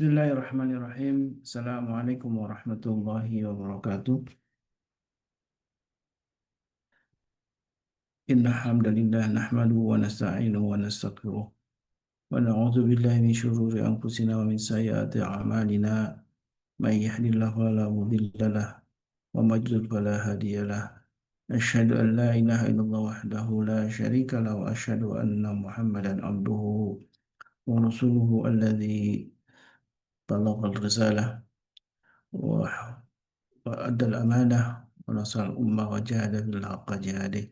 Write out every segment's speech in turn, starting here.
Bismillahirrahmanirrahim. Assalamualaikum warahmatullahi wabarakatuh. Inna hamdalillah nahmaduhu wa nasta'inuhu wa nastaghfiruh. Wa na'udzu billahi min syururi anfusina wa min sayyiati a'malina. May yahdihillahu fala mudilla lahu wa may yudlil fala hadiya lahu. Asyhadu an la ilaha illallah wahdahu la syarika lahu wa asyhadu anna Muhammadan abduhu wa rasuluhu alladzi balaghal risalah wa وأدى الأمانة ونصر الأمة وجاهد في الحق جهاده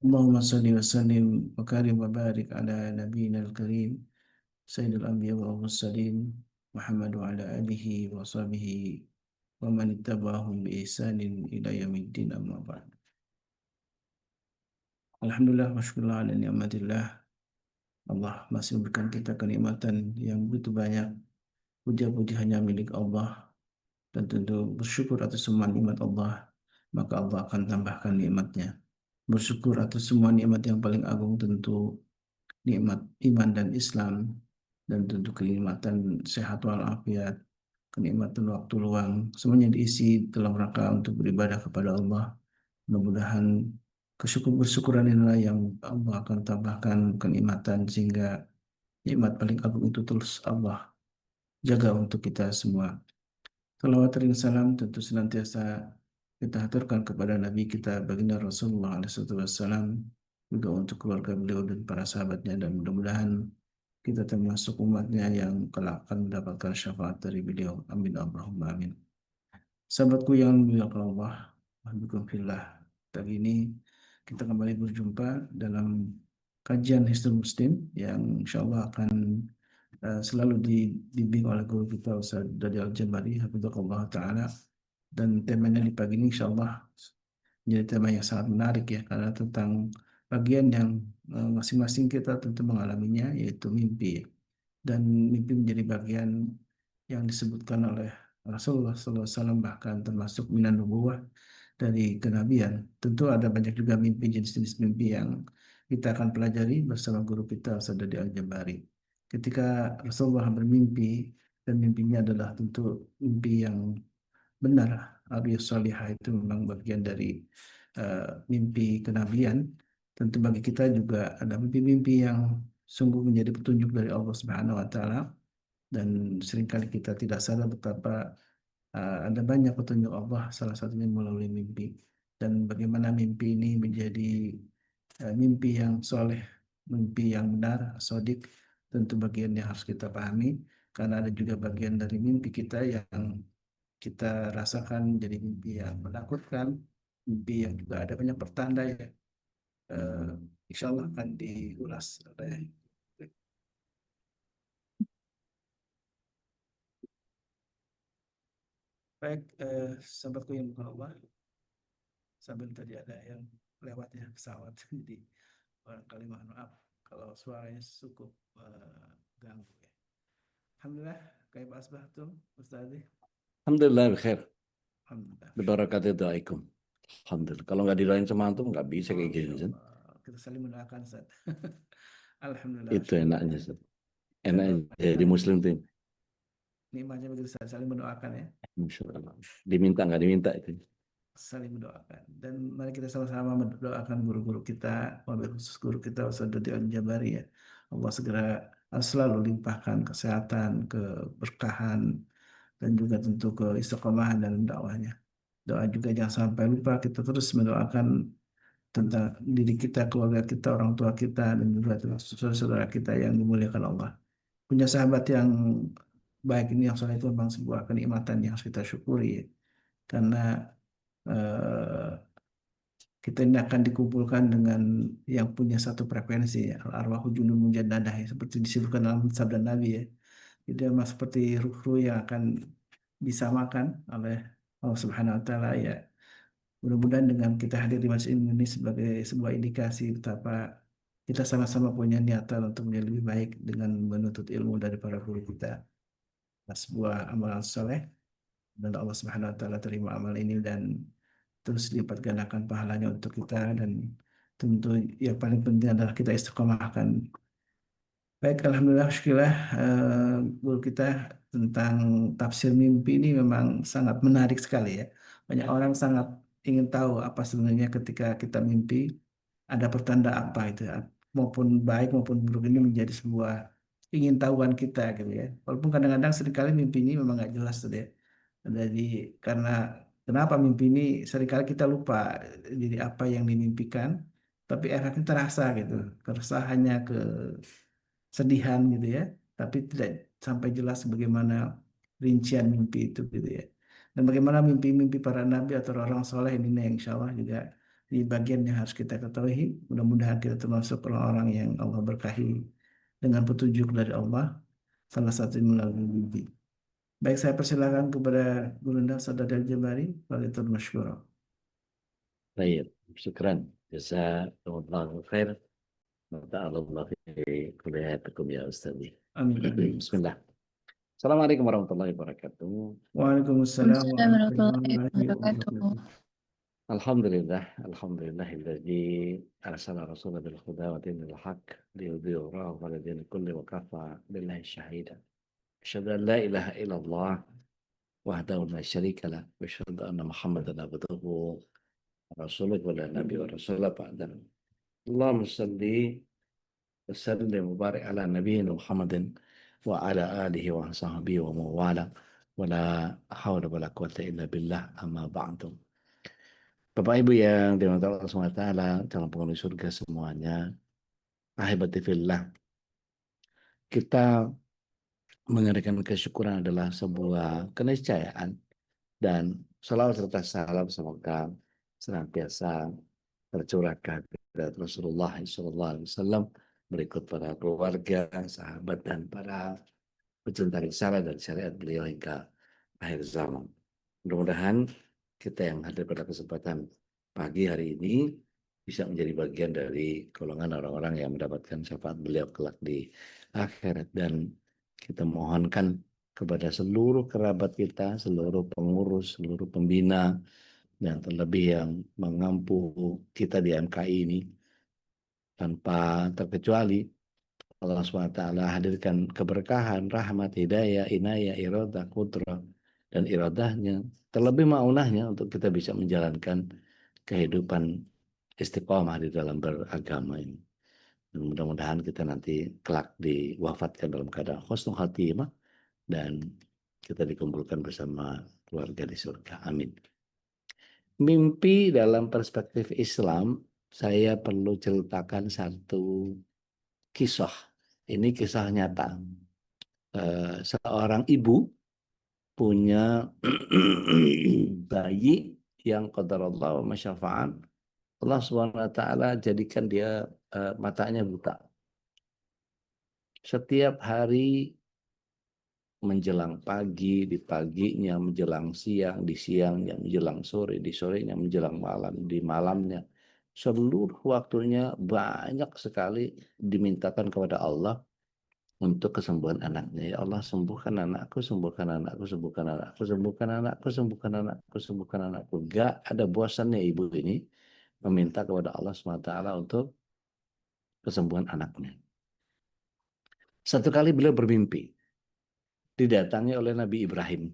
اللهم صل وسلم وكرم وبارك على نبينا الكريم سيد الأنبياء والمرسلين محمد وعلى آله وصحبه ومن اتبعهم بإحسان إلى يوم الدين أما بعد. Alhamdulillah wa syukurlah ala ni'matillah. Allah masih memberikan kita kenikmatan yang begitu banyak. Puja-puji hanya milik Allah, dan tentu bersyukur atas semua nikmat Allah, maka Allah akan tambahkan nikmatnya. Bersyukur atas semua nikmat yang paling agung tentu nikmat iman dan Islam, dan tentu kenikmatan sehat walafiat, kenikmatan waktu luang, semuanya diisi dalam rangka untuk beribadah kepada Allah. Mudah-mudahan bersyukuran inilah yang Allah akan tambahkan kenikmatan sehingga nikmat paling agung itu terus Allah jaga untuk kita semua. Salawat dan salam tentu senantiasa kita haturkan kepada Nabi kita baginda Rasulullah SAW, juga untuk keluarga beliau dan para sahabatnya, dan mudah-mudahan kita termasuk umatnya yang kelak akan mendapatkan syafaat dari beliau. Amin Allahumma amin. Sahabatku yang dimuliakan Allah, wahbikum fillah. Kali ini kita kembali berjumpa dalam kajian Hisnul Muslim yang insya Allah akan selalu dibimbing oleh guru kita Ustaz Dadi Al-Jabari hafizahullah taala, dan temanya di pagi ini insya Allah menjadi tema yang sangat menarik ya, karena tentang bagian yang masing-masing kita tentu mengalaminya, yaitu mimpi ya. Dan mimpi menjadi bagian yang disebutkan oleh Rasulullah SAW, bahkan termasuk minan nubuwah, dari kenabian. Tentu ada banyak juga mimpi, jenis-jenis mimpi yang kita akan pelajari bersama guru kita Ustaz Dadi Al-Jabari. Ketika Rasulullah bermimpi, dan mimpinya adalah tentu mimpi yang benar, Ariyus Salihah itu memang bagian dari mimpi kenabian. Tentu bagi kita juga ada mimpi-mimpi yang sungguh menjadi petunjuk dari Allah Subhanahu wa taala, dan seringkali kita tidak sadar betapa ada banyak petunjuk Allah, salah satunya melalui mimpi. Dan bagaimana mimpi ini menjadi mimpi yang soleh, mimpi yang benar, sodik, tentu bagian yang harus kita pahami, karena ada juga bagian dari mimpi kita yang kita rasakan jadi mimpi yang menakutkan, mimpi yang juga ada banyak pertanda ya. Eh, Insya Allah akan diulas oleh. Baik, sahabatku yang bukan Allah, sambil tadi ada yang lewatnya pesawat, jadi barangkali mohon maaf kalau suaranya cukup ganggu ya. Alhamdulillah, kayak Pak Asbahtum, Ustaz. Alhamdulillah bikhair. Alhamdulillah. Berbarakatuh doaikum. Alhamdulillah. Kalau nggak didoain sama antum nggak bisa kayak gini, Zat. Kita saling mendoakan, Ustaz. Alhamdulillah. Itu enaknya, Zat. Tentu Enaknya jadi muslim tuh. nikmatnya begitu, Ustaz, saling mendoakan ya. Masya Allah. Diminta nggak diminta itu. Saling mendoakan. Dan mari kita sama-sama mendoakan guru-guru kita, wabil khusus guru kita Ustaz Dodi Al-Jabari ya. Allah segera selalu limpahkan kesehatan, keberkahan, dan juga tentu ke istiqomahan dalam dakwahnya. Doa juga jangan sampai lupa kita terus mendoakan tentang diri kita, keluarga kita, orang tua kita, dan juga saudara-saudara kita yang dimuliakan Allah. Punya sahabat yang baik ini, yang soleh, itu memang sebuah kenikmatan yang harus kita syukuri ya. Karena eh, kita ini akan dikumpulkan dengan yang punya satu frekuensi ya. Al-arwahu junun mujannadah ya, seperti disebutkan dalam sabda Nabi ya. Itu memang seperti ruh-ruh yang akan disamakan oleh Allah Subhanahu wa taala ya. Mudah-mudahan dengan kita hadir di masjid ini sebagai sebuah indikasi betapa kita sama-sama punya niatan untuk menjadi lebih baik dengan menuntut ilmu dari para guru kita. Nah, sebuah amalan soleh, dan Allah Subhanahu wa taala terima amal ini dan terus lipat gandakan pahalanya untuk kita. Dan tentu yang paling penting adalah kita istiqomahkan Baik, alhamdulillah, syukurlah, guru kita tentang tafsir mimpi ini memang sangat menarik sekali ya. Banyak orang sangat ingin tahu apa sebenarnya ketika kita mimpi, ada pertanda apa itu ya. Maupun baik maupun buruk ini menjadi sebuah ingin tahuan kita gitu ya. Walaupun kadang-kadang seringkali mimpi ini memang nggak jelas tuh ya. Jadi karena kenapa mimpi ini seringkali kita lupa jadi apa yang dimimpikan, tapi efeknya terasa gitu. Terasa hanya kesedihan gitu ya, tapi tidak sampai jelas bagaimana rincian mimpi itu gitu ya. Dan bagaimana mimpi-mimpi para nabi atau orang soleh ini yang insya Allah juga di bagian yang harus kita ketahui. Mudah-mudahan kita termasuk orang-orang yang Allah berkahi dengan petunjuk dari Allah, salah satu melalui mimpi. Baik, saya persilakan kepada Gurunda Saudara Jabari, Walitul Masykur. Baik, syukran. Jazakumullahu khair. Ta'ala fi kuliahatikum ya Ustazi. Amin, amin. Bismillah. Assalamualaikum warahmatullahi wabarakatuh. Waalaikumsalam Waalaikumsalam warahmatullahi warahmatullahi wabarakatuh. wabarakatuh. Alhamdulillah, alhamdulillahilladzi arsala rasulahu bil huda wa dinil haqq liyudhhirahu 'ala dini kulli wa kafa billahi syahida. Asyhadu an la ilaha illallah wahdahu la syarika lah wa asyhadu anna Muhammadan abduhu wa rasuluhu wa la nabiyya wa rasulah ba'da. Allahumma shalli wa sallim wa barik ala nabiyina Muhammadin wa ala alihi wa sahbihi wa mawala wa la hawla wa la quwwata illa billah amma ba'du. Bapak Ibu yang dirahmati Allah SWT, calon penghuni surga semuanya, ahibati fillah, kita mengadakan kesyukuran adalah sebuah keniscayaan dan salawat serta salam semoga senantiasa tercurah kehadirat Rasulullah SAW berikut para keluarga, sahabat dan para pecinta risalah dan syariat beliau hingga akhir zaman. Mudah-mudahan kita yang hadir pada kesempatan pagi hari ini bisa menjadi bagian dari golongan orang-orang yang mendapatkan syafaat beliau kelak di akhirat, dan kita mohonkan kepada seluruh kerabat kita, seluruh pengurus, seluruh pembina, dan terlebih yang mengampu kita di MKI ini tanpa terkecuali, Allah SWT hadirkan keberkahan, rahmat, hidayah, inayah, iradah, kudrah, dan iradahnya, terlebih maunahnya untuk kita bisa menjalankan kehidupan istiqomah di dalam beragama ini. Dan mudah-mudahan kita nanti kelak diwafatkan dalam keadaan husnul khatimah dan kita dikumpulkan bersama keluarga di surga. Amin. Mimpi dalam perspektif Islam, saya perlu ceritakan satu kisah. Ini kisah nyata. Seorang ibu punya bayi yang qadarullah wa masyafa'an. Allah SWT jadikan dia matanya buta. Setiap hari menjelang pagi, di paginya menjelang siang, di siangnya menjelang sore, di sorenya menjelang malam, di malamnya. Seluruh waktunya banyak sekali dimintakan kepada Allah untuk kesembuhan anaknya. Ya Allah, sembuhkan anakku, sembuhkan anakku, sembuhkan anakku, sembuhkan anakku, sembuhkan anakku, sembuhkan anakku. Gak ada bosannya ibu ini meminta kepada Allah SWT untuk kesembuhan anaknya. Satu kali beliau bermimpi, didatangi oleh Nabi Ibrahim.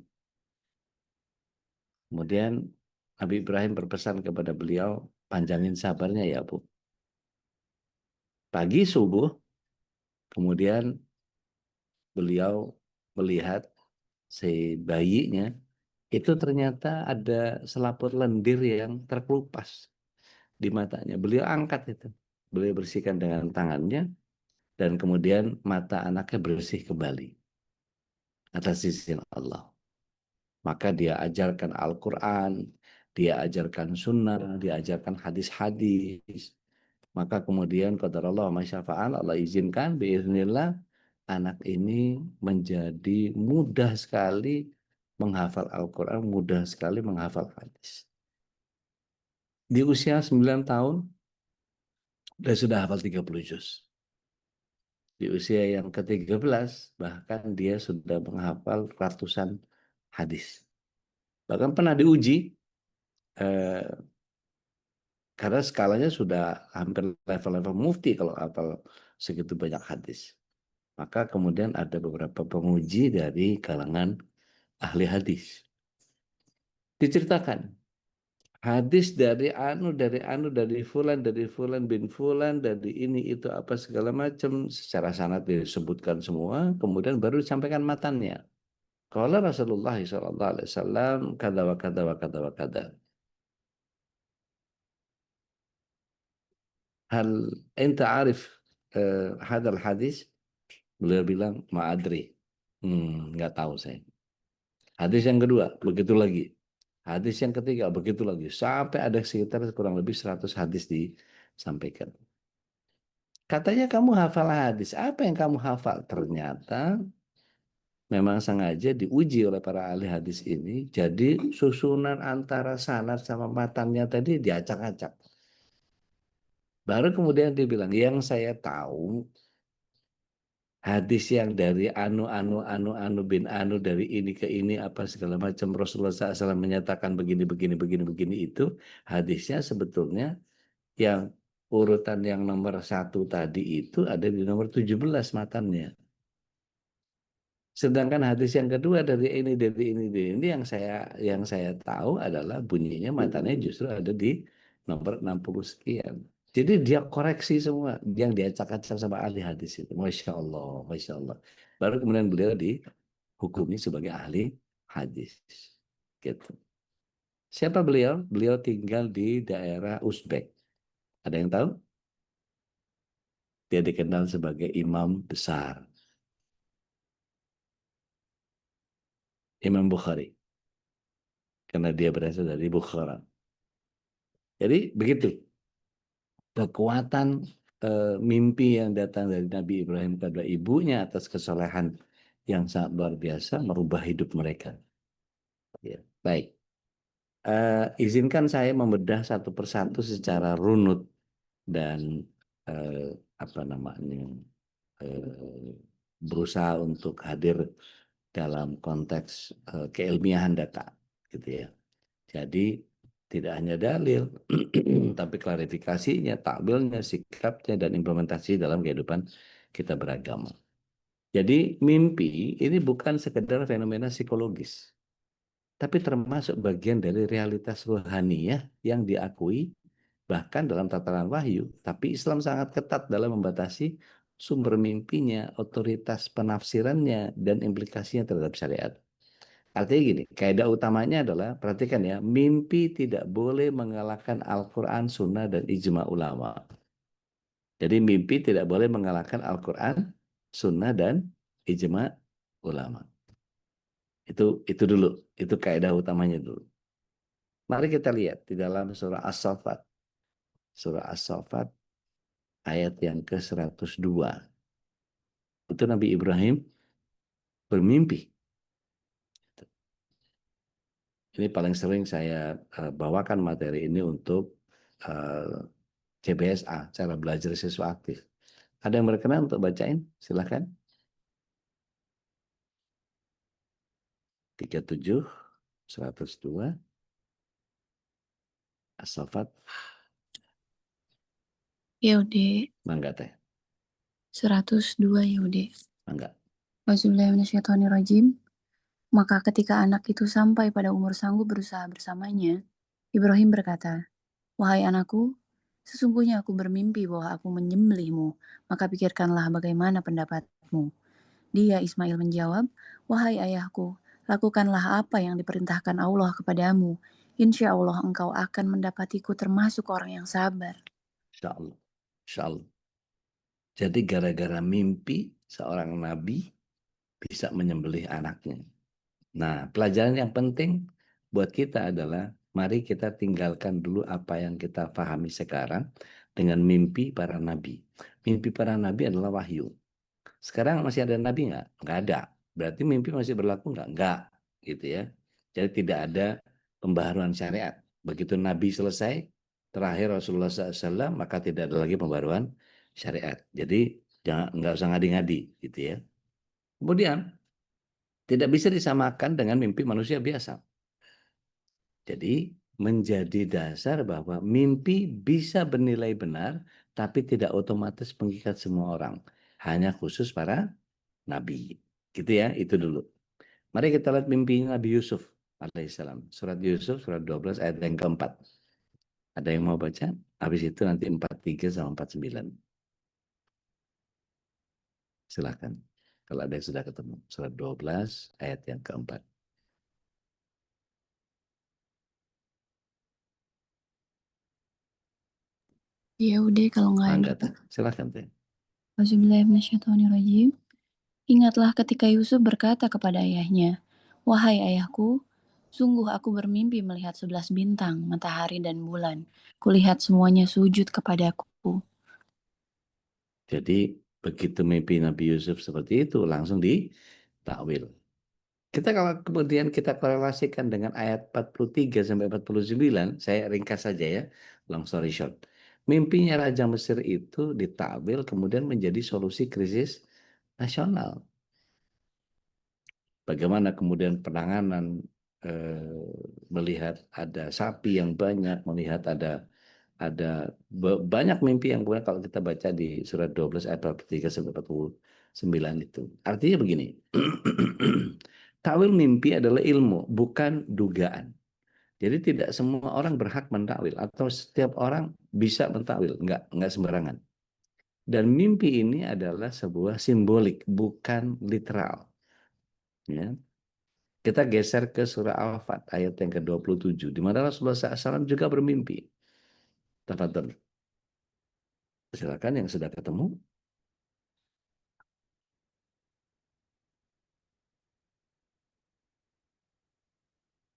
Kemudian Nabi Ibrahim berpesan kepada beliau, panjangin sabarnya ya Bu. Pagi subuh, kemudian beliau melihat si bayinya, itu ternyata ada selaput lendir yang terkelupas di matanya. Beliau angkat itu. Beliau bersihkan dengan tangannya, dan kemudian mata anaknya bersih kembali atas izin Allah. Maka dia ajarkan Al-Quran, dia ajarkan sunnah, dia ajarkan hadis-hadis. Maka kemudian qadarullah wa masyafa'al, Allah izinkan biiznillah anak ini menjadi mudah sekali menghafal Al-Quran, mudah sekali menghafal hadis. Di usia 9 tahun, dia sudah hafal 30 juz. Di usia yang ke-13, bahkan dia sudah menghafal ratusan hadis. Bahkan pernah diuji, karena skalanya sudah hampir level-level mufti kalau hafal segitu banyak hadis. Maka kemudian ada beberapa penguji dari kalangan ahli hadis. Diceritakan hadis dari fulan bin fulan, dari ini itu apa segala macam secara sanad disebutkan semua, kemudian baru disampaikan matannya. Qala Rasulullah sallallahu alaihi wasallam kada wa kada wa kada wa kada. Hal enta arif hadal hadis? Beliau bilang ma'adri. Nggak tahu saya. Hadis yang kedua, begitu lagi. Hadis yang ketiga, begitu lagi. Sampai ada sekitar kurang lebih 100 hadis disampaikan. Katanya kamu hafal hadis. Apa yang kamu hafal? Ternyata memang sengaja diuji oleh para ahli hadis ini. Jadi susunan antara sanad sama matannya tadi diacak-acak. Baru kemudian dia bilang, yang saya tahu hadis yang dari anu bin anu dari ini ke ini apa segala macam Rasulullah SAW menyatakan begini itu hadisnya sebetulnya yang urutan yang nomor 1 tadi itu ada di nomor 17 matannya. Sedangkan hadis yang kedua dari ini yang saya tahu adalah bunyinya matanya justru ada di nomor 60 sekian. Jadi dia koreksi semua yang diacak-acak sama ahli hadis itu. Masya Allah, Masya Allah. Baru kemudian beliau dihukumi sebagai ahli hadis. Gitu. Siapa beliau? Beliau tinggal di daerah Uzbek. Ada yang tahu? Dia dikenal sebagai imam besar. Imam Bukhari. Karena dia berasal dari Bukhara. Jadi begitu. Kekuatan mimpi yang datang dari Nabi Ibrahim kepada ibunya atas kesolehan yang sangat luar biasa merubah hidup mereka. Ya, baik. Izinkan saya membedah satu persatu secara runut dan apa namanya berusaha untuk hadir dalam konteks keilmiahan data, gitu ya. Jadi tidak hanya dalil, tapi klarifikasinya, takbilnya, sikapnya, dan implementasi dalam kehidupan kita beragama. Jadi mimpi ini bukan sekedar fenomena psikologis, tapi termasuk bagian dari realitas rohaniyah yang diakui bahkan dalam tataran wahyu. Tapi Islam sangat ketat dalam membatasi sumber mimpinya, otoritas penafsirannya, dan implikasinya terhadap syariat. Artinya gini, kaidah utamanya adalah, perhatikan ya, mimpi tidak boleh mengalahkan Al-Quran, Sunnah, dan ijma ulama. Jadi mimpi tidak boleh mengalahkan Al-Quran, Sunnah, dan ijma ulama. Itu dulu, itu kaidah utamanya dulu. Mari kita lihat di dalam surah As-Saffat. Surah As-Saffat ayat yang ke-102. Itu Nabi Ibrahim bermimpi. Ini paling sering saya bawakan materi ini untuk CBSA, cara belajar siswa aktif. Ada yang berkenan untuk bacain? Silahkan. 37, 102, As-Saffat. Ya udah, Mangga teh, 102 ya udah. mangga. Auzubillahiminasyaitonirrajim. Maka ketika anak itu sampai pada umur sanggup berusaha bersamanya, Ibrahim berkata, "Wahai anakku, sesungguhnya aku bermimpi bahwa aku menyembelihmu, maka pikirkanlah bagaimana pendapatmu." Dia Ismail menjawab, "Wahai ayahku, lakukanlah apa yang diperintahkan Allah kepadamu. Insya Allah engkau akan mendapatiku termasuk orang yang sabar." Insya Allah. Insya Allah. Jadi gara-gara mimpi seorang nabi bisa menyembelih anaknya. Nah, pelajaran yang penting buat kita adalah mari kita tinggalkan dulu apa yang kita pahami sekarang dengan mimpi para nabi. Mimpi para nabi adalah wahyu. Sekarang masih ada nabi nggak? Nggak ada. Berarti mimpi masih berlaku nggak? Nggak. Gitu ya. Jadi tidak ada pembaharuan syariat. Begitu nabi selesai, terakhir Rasulullah SAW, maka tidak ada lagi pembaharuan syariat. Jadi nggak usah ngadi-ngadi gitu ya. Kemudian tidak bisa disamakan dengan mimpi manusia biasa. Jadi menjadi dasar bahwa mimpi bisa bernilai benar, tapi tidak otomatis mengikat semua orang. Hanya khusus para nabi. Gitu ya, itu dulu. Mari kita lihat mimpi Nabi Yusuf alaihissalam. Surat Yusuf, surat 12 ayat yang keempat. Ada yang mau baca? Habis itu nanti 43 sama 49. Silakan. Kalau ada yang sudah ketemu. Surat 12 ayat yang keempat. Ya udah kalau nggak ada. Enggak, Teh. Silakan, Teh. Auzubillahiminasyaitonirrajim. Ingatlah ketika Yusuf berkata kepada ayahnya, "Wahai ayahku, sungguh aku bermimpi melihat 11 bintang, matahari dan bulan. Kulihat semuanya sujud kepadaku." Jadi begitu mimpi Nabi Yusuf seperti itu langsung ditakwil. Kita kalau kemudian kita korelasikan dengan ayat 43 sampai 49, saya ringkas saja ya, long story short. Mimpinya Raja Mesir itu ditakwil kemudian menjadi solusi krisis nasional. Bagaimana kemudian penanganan melihat ada sapi yang banyak, melihat ada banyak mimpi yang kemudian kalau kita baca di surat 12 ayat 43 sampai 49 itu. Artinya begini. Takwil mimpi adalah ilmu, bukan dugaan. Jadi tidak semua orang berhak mentakwil atau setiap orang bisa mentakwil, enggak sembarangan. Dan mimpi ini adalah sebuah simbolik, bukan literal. Ya. Kita geser ke surah Al-Fat ayat yang ke-27, di mana Rasulullah SAW juga bermimpi. Tafadhol. Silakan yang sudah ketemu.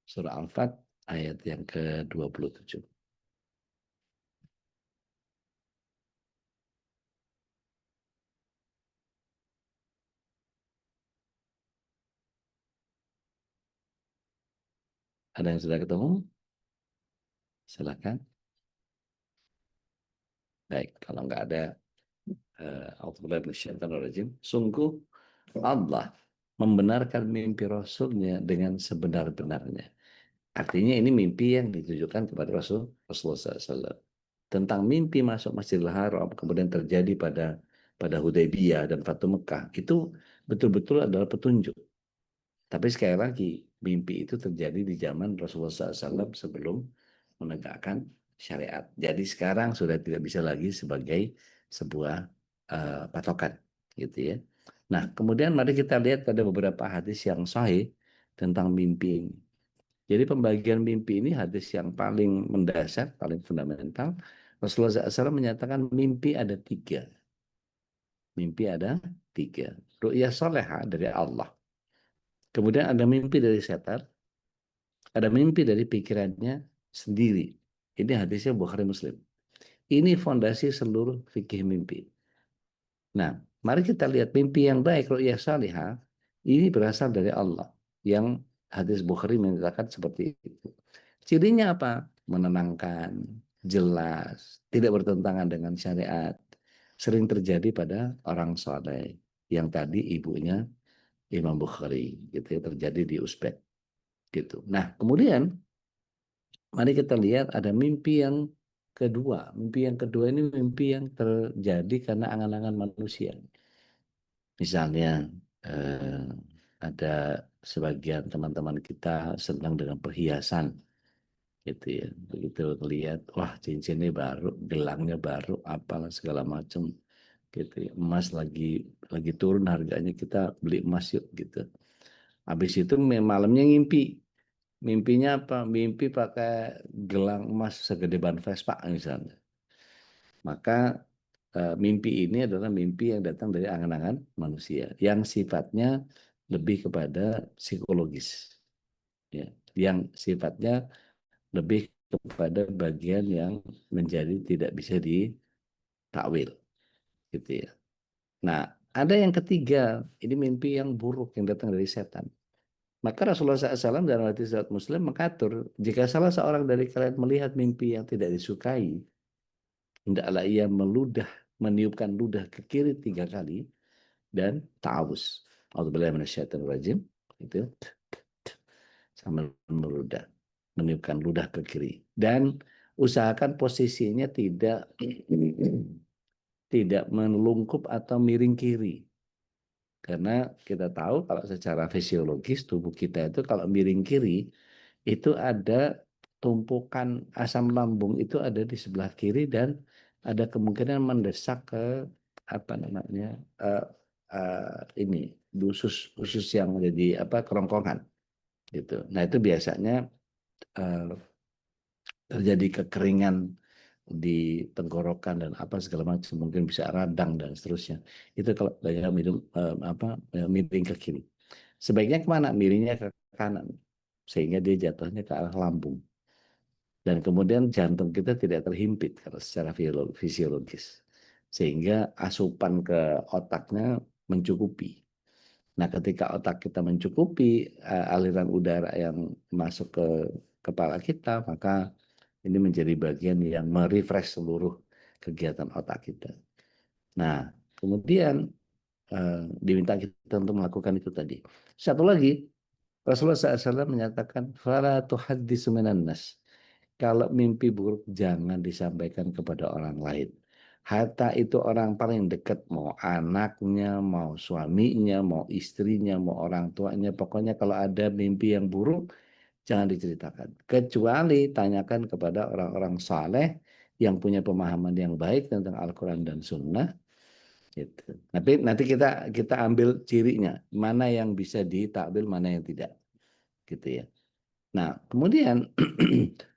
Surah Al-Fat ayat yang ke-27. Ada yang sudah ketemu? Silakan. Baik, kalau nggak ada sungguh Allah membenarkan mimpi Rasulnya dengan sebenar-benarnya. Artinya ini mimpi yang ditujukan kepada Rasulullah SAW. Tentang mimpi masuk Masjidil Haram, kemudian terjadi pada Hudaybiyah dan Fatu Mekah, itu betul-betul adalah petunjuk. Tapi sekali lagi, mimpi itu terjadi di zaman Rasulullah SAW sebelum menegakkan syariat. Jadi sekarang sudah tidak bisa lagi sebagai sebuah patokan, gitu ya. Nah, kemudian mari kita lihat ada beberapa hadis yang sahih tentang mimpi ini. Jadi pembagian mimpi ini hadis yang paling mendasar, paling fundamental. Rasulullah SAW menyatakan mimpi ada tiga. Mimpi ada tiga. Ru'yah soleha dari Allah. Kemudian ada mimpi dari setan. Ada mimpi dari pikirannya sendiri. Ini hadisnya Bukhari Muslim. Ini fondasi seluruh fikih mimpi. Nah, mari kita lihat mimpi yang baik, ru'yah salihah, ini berasal dari Allah. Yang hadis Bukhari menyatakan seperti itu. Cirinya apa? Menenangkan, jelas, tidak bertentangan dengan syariat. Sering terjadi pada orang soleh. Yang tadi ibunya Imam Bukhari, gitu ya, terjadi di Uzbek. Gitu. Nah, kemudian mari kita lihat ada mimpi yang kedua. Mimpi yang kedua ini mimpi yang terjadi karena angan-angan manusia. Misalnya ada sebagian teman-teman kita senang dengan perhiasan, gitu ya. Begitu lihat, wah cincinnya baru, gelangnya baru, apalah segala macam, gitu ya. Emas lagi turun harganya, kita beli emas yuk, gitu. Habis itu malamnya ngimpi. Mimpinya apa? Mimpi pakai gelang emas segede ban Vespa misalnya. Maka mimpi ini adalah mimpi yang datang dari angan-angan manusia yang sifatnya lebih kepada psikologis, ya, yang sifatnya lebih kepada bagian yang menjadi tidak bisa ditakwil, gitu ya. Nah, ada yang ketiga, ini mimpi yang buruk yang datang dari setan. Maka Rasulullah SAW dalam hadis riwayat Muslim mengatur, jika salah seorang dari kalian melihat mimpi yang tidak disukai, hendaklah ia meniupkan ludah ke kiri 3 kali dan ta'awuz. A'udzubillahi minasyaitonirrajim. Itu sambil meludah, meniupkan ludah ke kiri dan usahakan posisinya tidak tidak melungkup atau miring kiri. Karena kita tahu kalau secara fisiologis tubuh kita itu kalau miring kiri itu ada tumpukan asam lambung itu ada di sebelah kiri dan ada kemungkinan mendesak ke apa namanya ini usus yang ada di apa kerongkongan gitu. Nah itu biasanya eh, terjadi kekeringan di tenggorokan dan apa segala macam mungkin bisa radang dan seterusnya itu kalau banyak minum miring ke kiri sebaiknya kemana miringnya ke kanan sehingga dia jatuhnya ke arah lambung dan kemudian jantung kita tidak terhimpit kalau secara fisiologis sehingga asupan ke otaknya mencukupi. Nah, ketika otak kita mencukupi aliran udara yang masuk ke kepala kita, maka ini menjadi bagian yang merefresh seluruh kegiatan otak kita. Nah, kemudian diminta kita untuk melakukan itu tadi. Satu lagi, Rasulullah SAW menyatakan, "Fala tuhaddisu minan nas." Kalau mimpi buruk jangan disampaikan kepada orang lain. Hatta itu orang paling dekat, mau anaknya, mau suaminya, mau istrinya, mau orang tuanya. Pokoknya kalau ada mimpi yang buruk, jangan diceritakan. Kecuali tanyakan kepada orang-orang saleh yang punya pemahaman yang baik tentang Al-Quran dan Sunnah. Gitu. Tapi nanti kita ambil cirinya, mana yang bisa ditakwil, mana yang tidak. Gitu ya. Nah, kemudian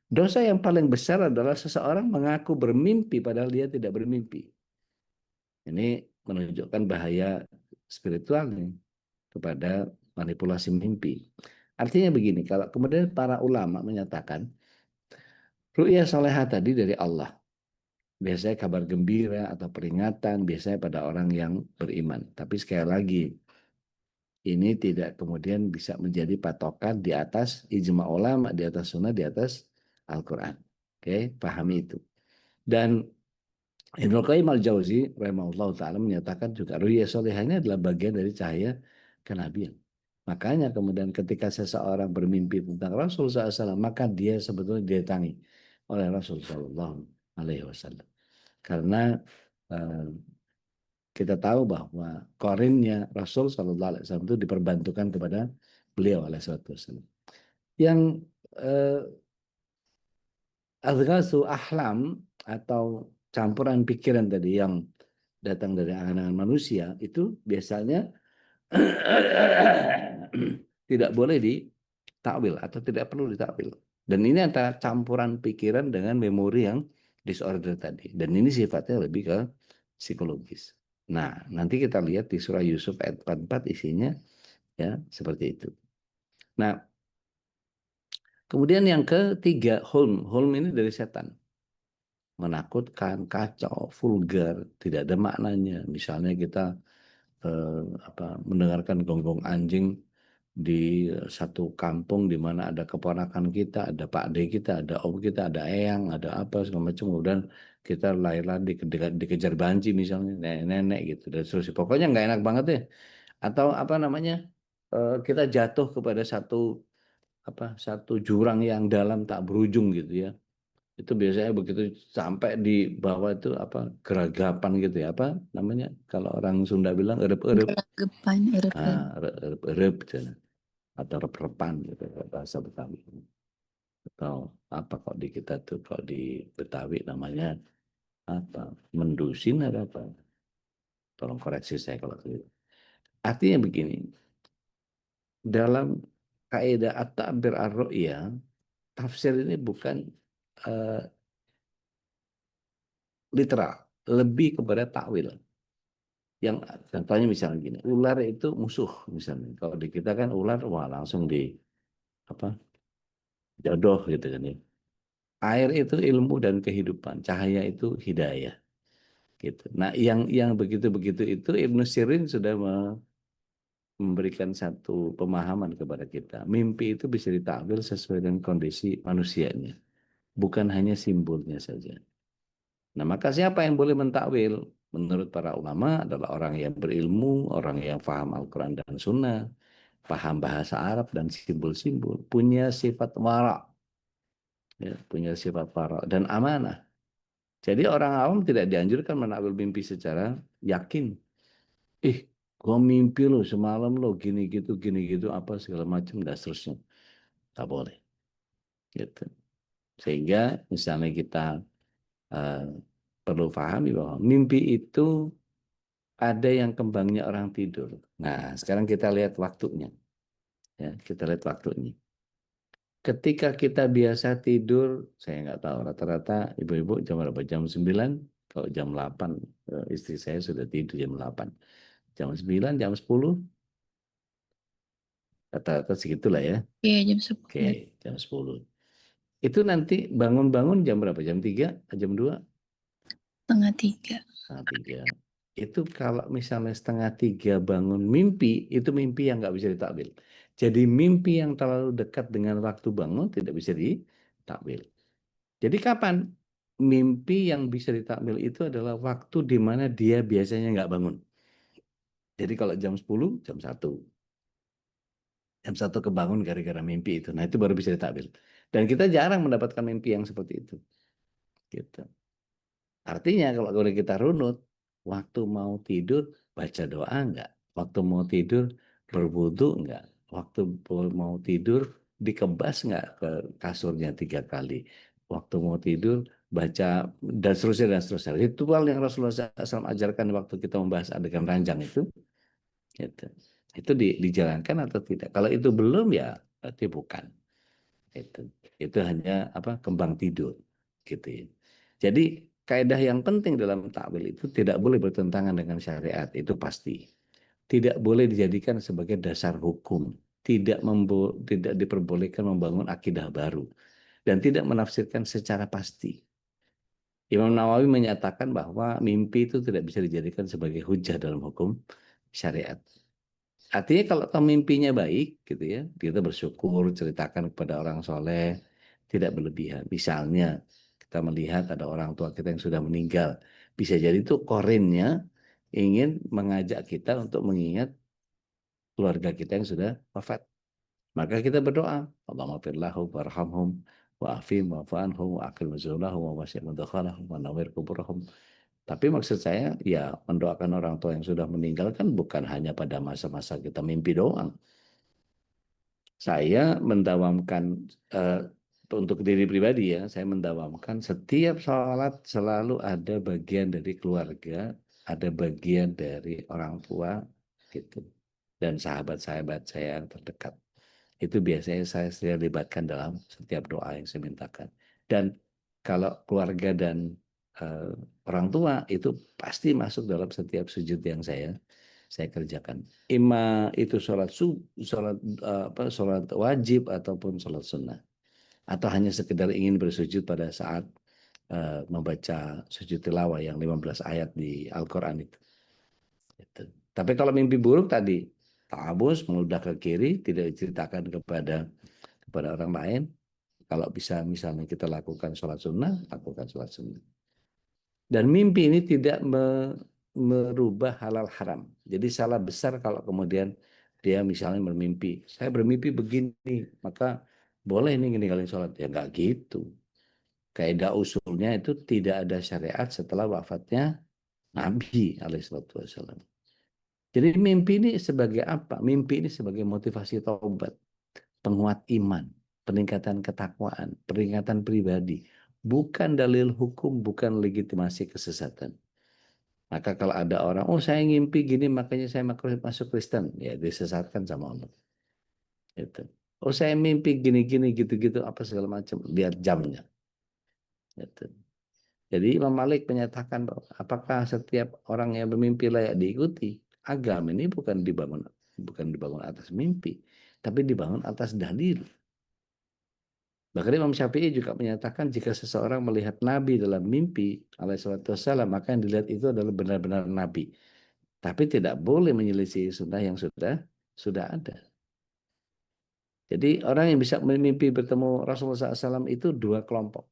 dosa yang paling besar adalah seseorang mengaku bermimpi padahal dia tidak bermimpi. Ini menunjukkan bahaya spiritual nih kepada manipulasi mimpi. Artinya begini, kalau kemudian para ulama menyatakan ru'ya salehah tadi dari Allah. Biasanya kabar gembira atau peringatan biasanya pada orang yang beriman. Tapi sekali lagi, ini tidak kemudian bisa menjadi patokan di atas ijma ulama, di atas sunnah, di atas Al-Quran. Oke, pahami itu. Dan Ibnu Qayyim al-Jauzi rahimahullah ta'ala menyatakan juga ru'ya solehahnya adalah bagian dari cahaya kenabian. Makanya kemudian ketika seseorang bermimpi tentang Rasul SAW, maka dia sebetulnya didatangi oleh Rasul SAW. Karena eh, kita tahu bahwa korinnya Rasul SAW itu diperbantukan kepada beliau alaihissalam. Yang eh, adghasu ahlam atau campuran pikiran tadi yang datang dari angan-angan manusia itu biasanya tidak boleh ditakwil atau tidak perlu ditakwil. Dan ini antara campuran pikiran dengan memori yang disorder tadi. Dan ini sifatnya lebih ke psikologis. Nah, nanti kita lihat di surah Yusuf ayat 44 isinya ya seperti itu. Nah, kemudian yang ketiga, hulm. Hulm ini dari setan. Menakutkan, kacau, vulgar, tidak ada maknanya. Misalnya kita mendengarkan gonggong anjing di satu kampung di mana ada keponakan kita, ada Pak D kita, ada Om kita, ada Eyang, ada apa segala macam. Kemudian kita lahirlah dikejar banci misalnya, nenek-nenek gitu. Dan seterusnya. Pokoknya nggak enak banget deh. Atau apa namanya kita jatuh kepada satu jurang yang dalam tak berujung gitu ya. Itu biasanya begitu sampai di bawah itu apa geragapan gitu ya apa namanya kalau orang Sunda bilang erep-erep Gelagapan, erep-erep. erep atau rep-repan gitu bahasa Betawi atau apa kok di kita tuh kalau di Betawi namanya apa mendusin atau apa tolong koreksi saya kalau keliru artinya begini dalam kaidah at-ta'bir ar-ru'ya tafsir ini bukan uh, literal lebih kepada takwil yang contohnya misalnya gini ular itu musuh misalnya kalau di kita kan ular wah langsung di apa jodoh gitu kan ya air itu ilmu dan kehidupan cahaya itu hidayah gitu nah yang begitu-begitu itu Ibnu Sirin sudah memberikan satu pemahaman kepada kita mimpi itu bisa ditakwil sesuai dengan kondisi manusianya bukan hanya simbolnya saja nah maka siapa yang boleh mentakwil menurut para ulama adalah orang yang berilmu orang yang paham Al-Quran dan Sunnah paham bahasa Arab dan simbol-simbol, punya sifat wara, ya, punya sifat wara dan amanah. Jadi orang awam tidak dianjurkan menakwil mimpi secara yakin. Ih, gua mimpi lo semalam lo gini gitu apa segala macam dan seterusnya. Tak boleh. Gitu. Sehingga misalnya kita eh, perlu pahami bahwa mimpi itu ada yang kembangnya orang tidur. Nah, sekarang kita lihat waktunya. Ya, kita lihat waktunya. Ketika kita biasa tidur, saya nggak tahu rata-rata ibu-ibu jam berapa? Jam 9, kalau jam 8 istri saya sudah tidur jam 8. Jam 9, jam 10, rata-rata segitulah ya. Iya, jam Oke, 10. jam 10. Itu nanti bangun-bangun jam berapa? Jam 3, jam 2, Setengah 3. setengah 3. Itu kalau misalnya setengah 3 bangun mimpi, itu mimpi yang nggak bisa ditakwil. Jadi mimpi yang terlalu dekat dengan waktu bangun tidak bisa ditakwil. Jadi kapan? Mimpi yang bisa ditakwil itu adalah waktu di mana dia biasanya nggak bangun. Jadi kalau jam 10, jam 1. Jam 1 kebangun gara-gara mimpi itu. Nah itu baru bisa ditakwil. Dan kita jarang mendapatkan mimpi yang seperti itu. Gitu. Artinya kalau kita runut, waktu mau tidur baca doa enggak? Waktu mau tidur berwudu enggak? Waktu mau tidur dikebas enggak ke kasurnya 3 kali? Waktu mau tidur baca dan seterusnya dan seterusnya. Ritual yang Rasulullah SAW ajarkan waktu kita membahas adegan ranjang itu, gitu. Itu dijalankan atau tidak? Kalau itu belum ya berarti bukan. Itu hanya apa kembang tidur gitu ya. Jadi kaidah yang penting dalam takwil itu tidak boleh bertentangan dengan syariat, itu pasti. Tidak boleh dijadikan sebagai dasar hukum, tidak diperbolehkan membangun akidah baru dan tidak menafsirkan secara pasti. Imam Nawawi menyatakan bahwa mimpi itu tidak bisa dijadikan sebagai hujah dalam hukum syariat. Artinya kalau toh mimpinya baik gitu ya, kita bersyukur, ceritakan kepada orang soleh, tidak berlebihan. Misalnya kita melihat ada orang tua kita yang sudah meninggal, bisa jadi itu korinnya ingin mengajak kita untuk mengingat keluarga kita yang sudah wafat. Maka kita berdoa, Allahumma firlahu warhamhum wa'afim wa'afanhum wa'akil nuzulahum wa wasi' mudakhalahum wa nawir kuburahum. Tapi maksud saya, ya mendoakan orang tua yang sudah meninggal kan bukan hanya pada masa-masa kita mimpi doang. Saya mendawamkan untuk diri pribadi ya, saya mendawamkan setiap sholat selalu ada bagian dari keluarga, ada bagian dari orang tua, gitu, dan sahabat-sahabat saya yang terdekat. Itu biasanya saya libatkan dalam setiap doa yang saya mintakan. Dan kalau keluarga dan eh, orang tua itu pasti masuk dalam setiap sujud yang saya kerjakan. Itu sholat wajib ataupun sholat sunnah, atau hanya sekedar ingin bersujud pada saat membaca sujud tilawah yang 15 ayat di Al-Quran itu. Gitu. Tapi kalau mimpi buruk tadi, ta'abus, meludah ke kiri, tidak diceritakan kepada orang lain. Kalau bisa misalnya kita lakukan sholat sunnah, lakukan sholat sunnah. Dan mimpi ini tidak merubah halal haram. Jadi salah besar kalau kemudian dia misalnya bermimpi, saya bermimpi begini, maka boleh ini ninggalin sholat. Ya nggak gitu. Kaidah usulnya itu tidak ada syariat setelah wafatnya Nabi alaihissalam. Jadi mimpi ini sebagai apa? Mimpi ini sebagai motivasi taubat, penguat iman, peningkatan ketakwaan, peringatan pribadi. Bukan dalil hukum, bukan legitimasi kesesatan. Maka kalau ada orang, oh saya ngimpi gini makanya saya masuk Kristen, ya disesatkan sama Allah. Itu. Oh saya mimpi gini-gini gitu-gitu apa segala macam, lihat jamnya. Itu. Jadi Imam Malik menyatakan bahwa apakah setiap orang yang bermimpi layak diikuti? Agama ini bukan dibangun atas mimpi, tapi dibangun atas dalil. Bahkan Imam Syafi'i juga menyatakan jika seseorang melihat Nabi dalam mimpi alaihissalam, maka yang dilihat itu adalah benar-benar Nabi. Tapi tidak boleh menyelisih sunnah yang sudah ada. Jadi orang yang bisa mimpi bertemu Rasulullah SAW itu dua kelompok.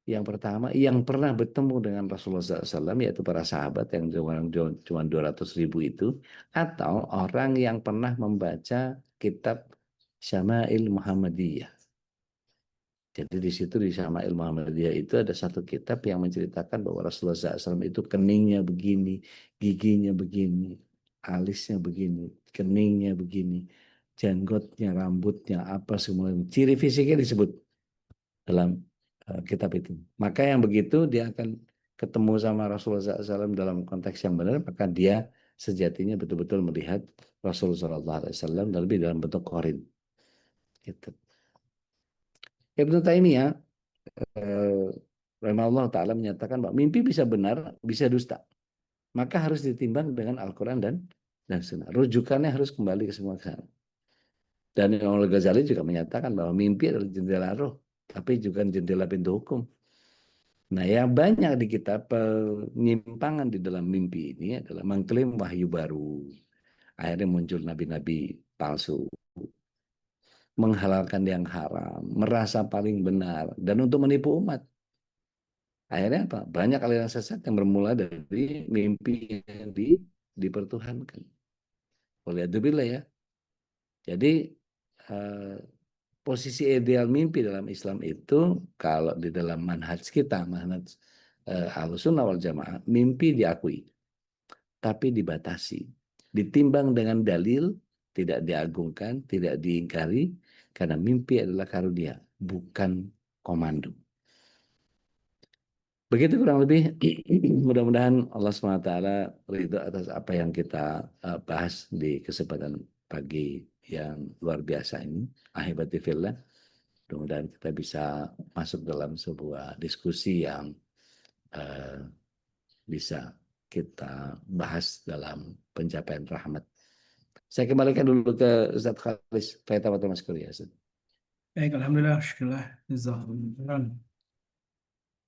Yang pertama, yang pernah bertemu dengan Rasulullah SAW, yaitu para sahabat yang cuma 200.000 itu, atau orang yang pernah membaca kitab Syama'il Muhammadiyah. Jadi di situ di Syama'il Muhammadiyah itu ada satu kitab yang menceritakan bahwa Rasulullah SAW itu keningnya begini, giginya begini. alisnya begini, keningnya begini, jenggotnya, rambutnya, apa semua. Ciri fisiknya disebut dalam kitab itu. Maka yang begitu dia akan ketemu sama Rasulullah SAW dalam konteks yang benar, maka dia sejatinya betul-betul melihat Rasulullah SAW dalam bentuk korin. Gitu. Ibnu Taimiyah rahimahullah taala menyatakan bahwa mimpi bisa benar, bisa dusta. Maka harus ditimbang dengan Al-Qur'an dan Sunnah. Rujukannya harus kembali ke semua ke sana. Dan Imam Al-Ghazali juga menyatakan bahwa mimpi adalah jendela roh, tapi juga jendela pintu hukum. Nah, yang banyak di kita penyimpangan di dalam mimpi ini adalah mengklaim wahyu baru. Akhirnya muncul nabi-nabi palsu, menghalalkan yang haram, merasa paling benar, dan untuk menipu umat. Akhirnya apa? Banyak aliran sesat yang bermula dari mimpi yang dipertuhankan. Waliyadzubillah ya. Jadi posisi ideal mimpi dalam Islam itu kalau di dalam manhaj kita, manhaj Ahlussunnah wal Jamaah, mimpi diakui, tapi dibatasi. Ditimbang dengan dalil, tidak diagungkan, tidak diingkari, karena mimpi adalah karunia, bukan komando. Begitu kurang lebih, mudah-mudahan Allah SWT ridho atas apa yang kita bahas di kesempatan pagi yang luar biasa ini. Ahibati fillah. Mudah-mudahan kita bisa masuk dalam sebuah diskusi yang bisa kita bahas dalam pencapaian rahmat. Saya kembalikan dulu ke Ustaz Khalis. Faithamatul Mas Kuliah. Baik, alhamdulillah, syukurlah. Jazakumullah.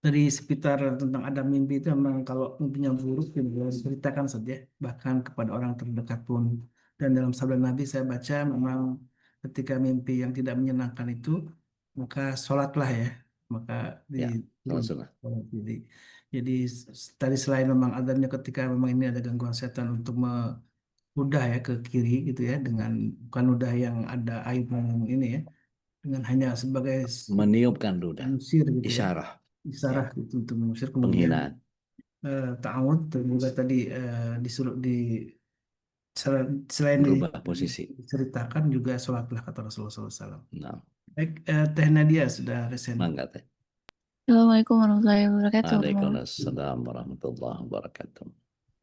Dari sekitar tentang ada mimpi itu memang kalau mimpinya buruk ya boleh diceritakan saja bahkan kepada orang terdekat pun. Dan dalam sabda Nabi saya baca memang ketika mimpi yang tidak menyenangkan itu maka sholatlah ya, maka Ya, di salat sunnah. jadi tadi selain memang adanya ketika memang ini ada gangguan setan untuk udah ya ke kiri gitu ya, dengan bukan udah yang ada aib yang ini ya, dengan hanya sebagai Meniupkan ludah. mengusir gitu ya, Isyarah. isyarat Ya, gitu untuk mengusir. Kemudian penghinaan. ta'awud dan juga tadi disuruh selain Berubah posisi. diceritakan juga sholatlah kata Rasulullah SAW. Nah, Baik, Teh Nadia sudah resen. mangga teh. Assalamualaikum warahmatullahi wabarakatuh. Waalaikumsalam warahmatullahi wabarakatuh.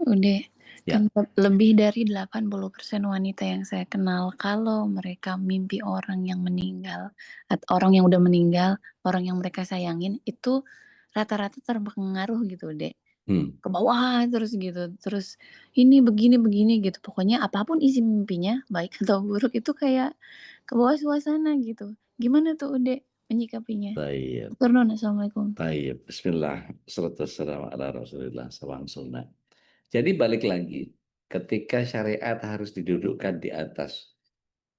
Udah, kan Ya, lebih dari 80% wanita yang saya kenal, kalau mereka mimpi orang yang meninggal, atau orang yang udah meninggal, orang yang mereka sayangin, itu rata-rata terpengaruh gitu, Dek. Ke bawah terus gitu. Terus ini begini-begini gitu. Pokoknya apapun isi mimpinya, baik atau buruk, itu kayak ke bawah suasana gitu. Gimana tuh, Dek, menyikapinya? baik. Dr. Nun, Assalamualaikum. Baik. Bismillah. Salatu wassalamu ala Rasulillah sawang sunnah. Jadi balik lagi, ketika syariat harus didudukkan di atas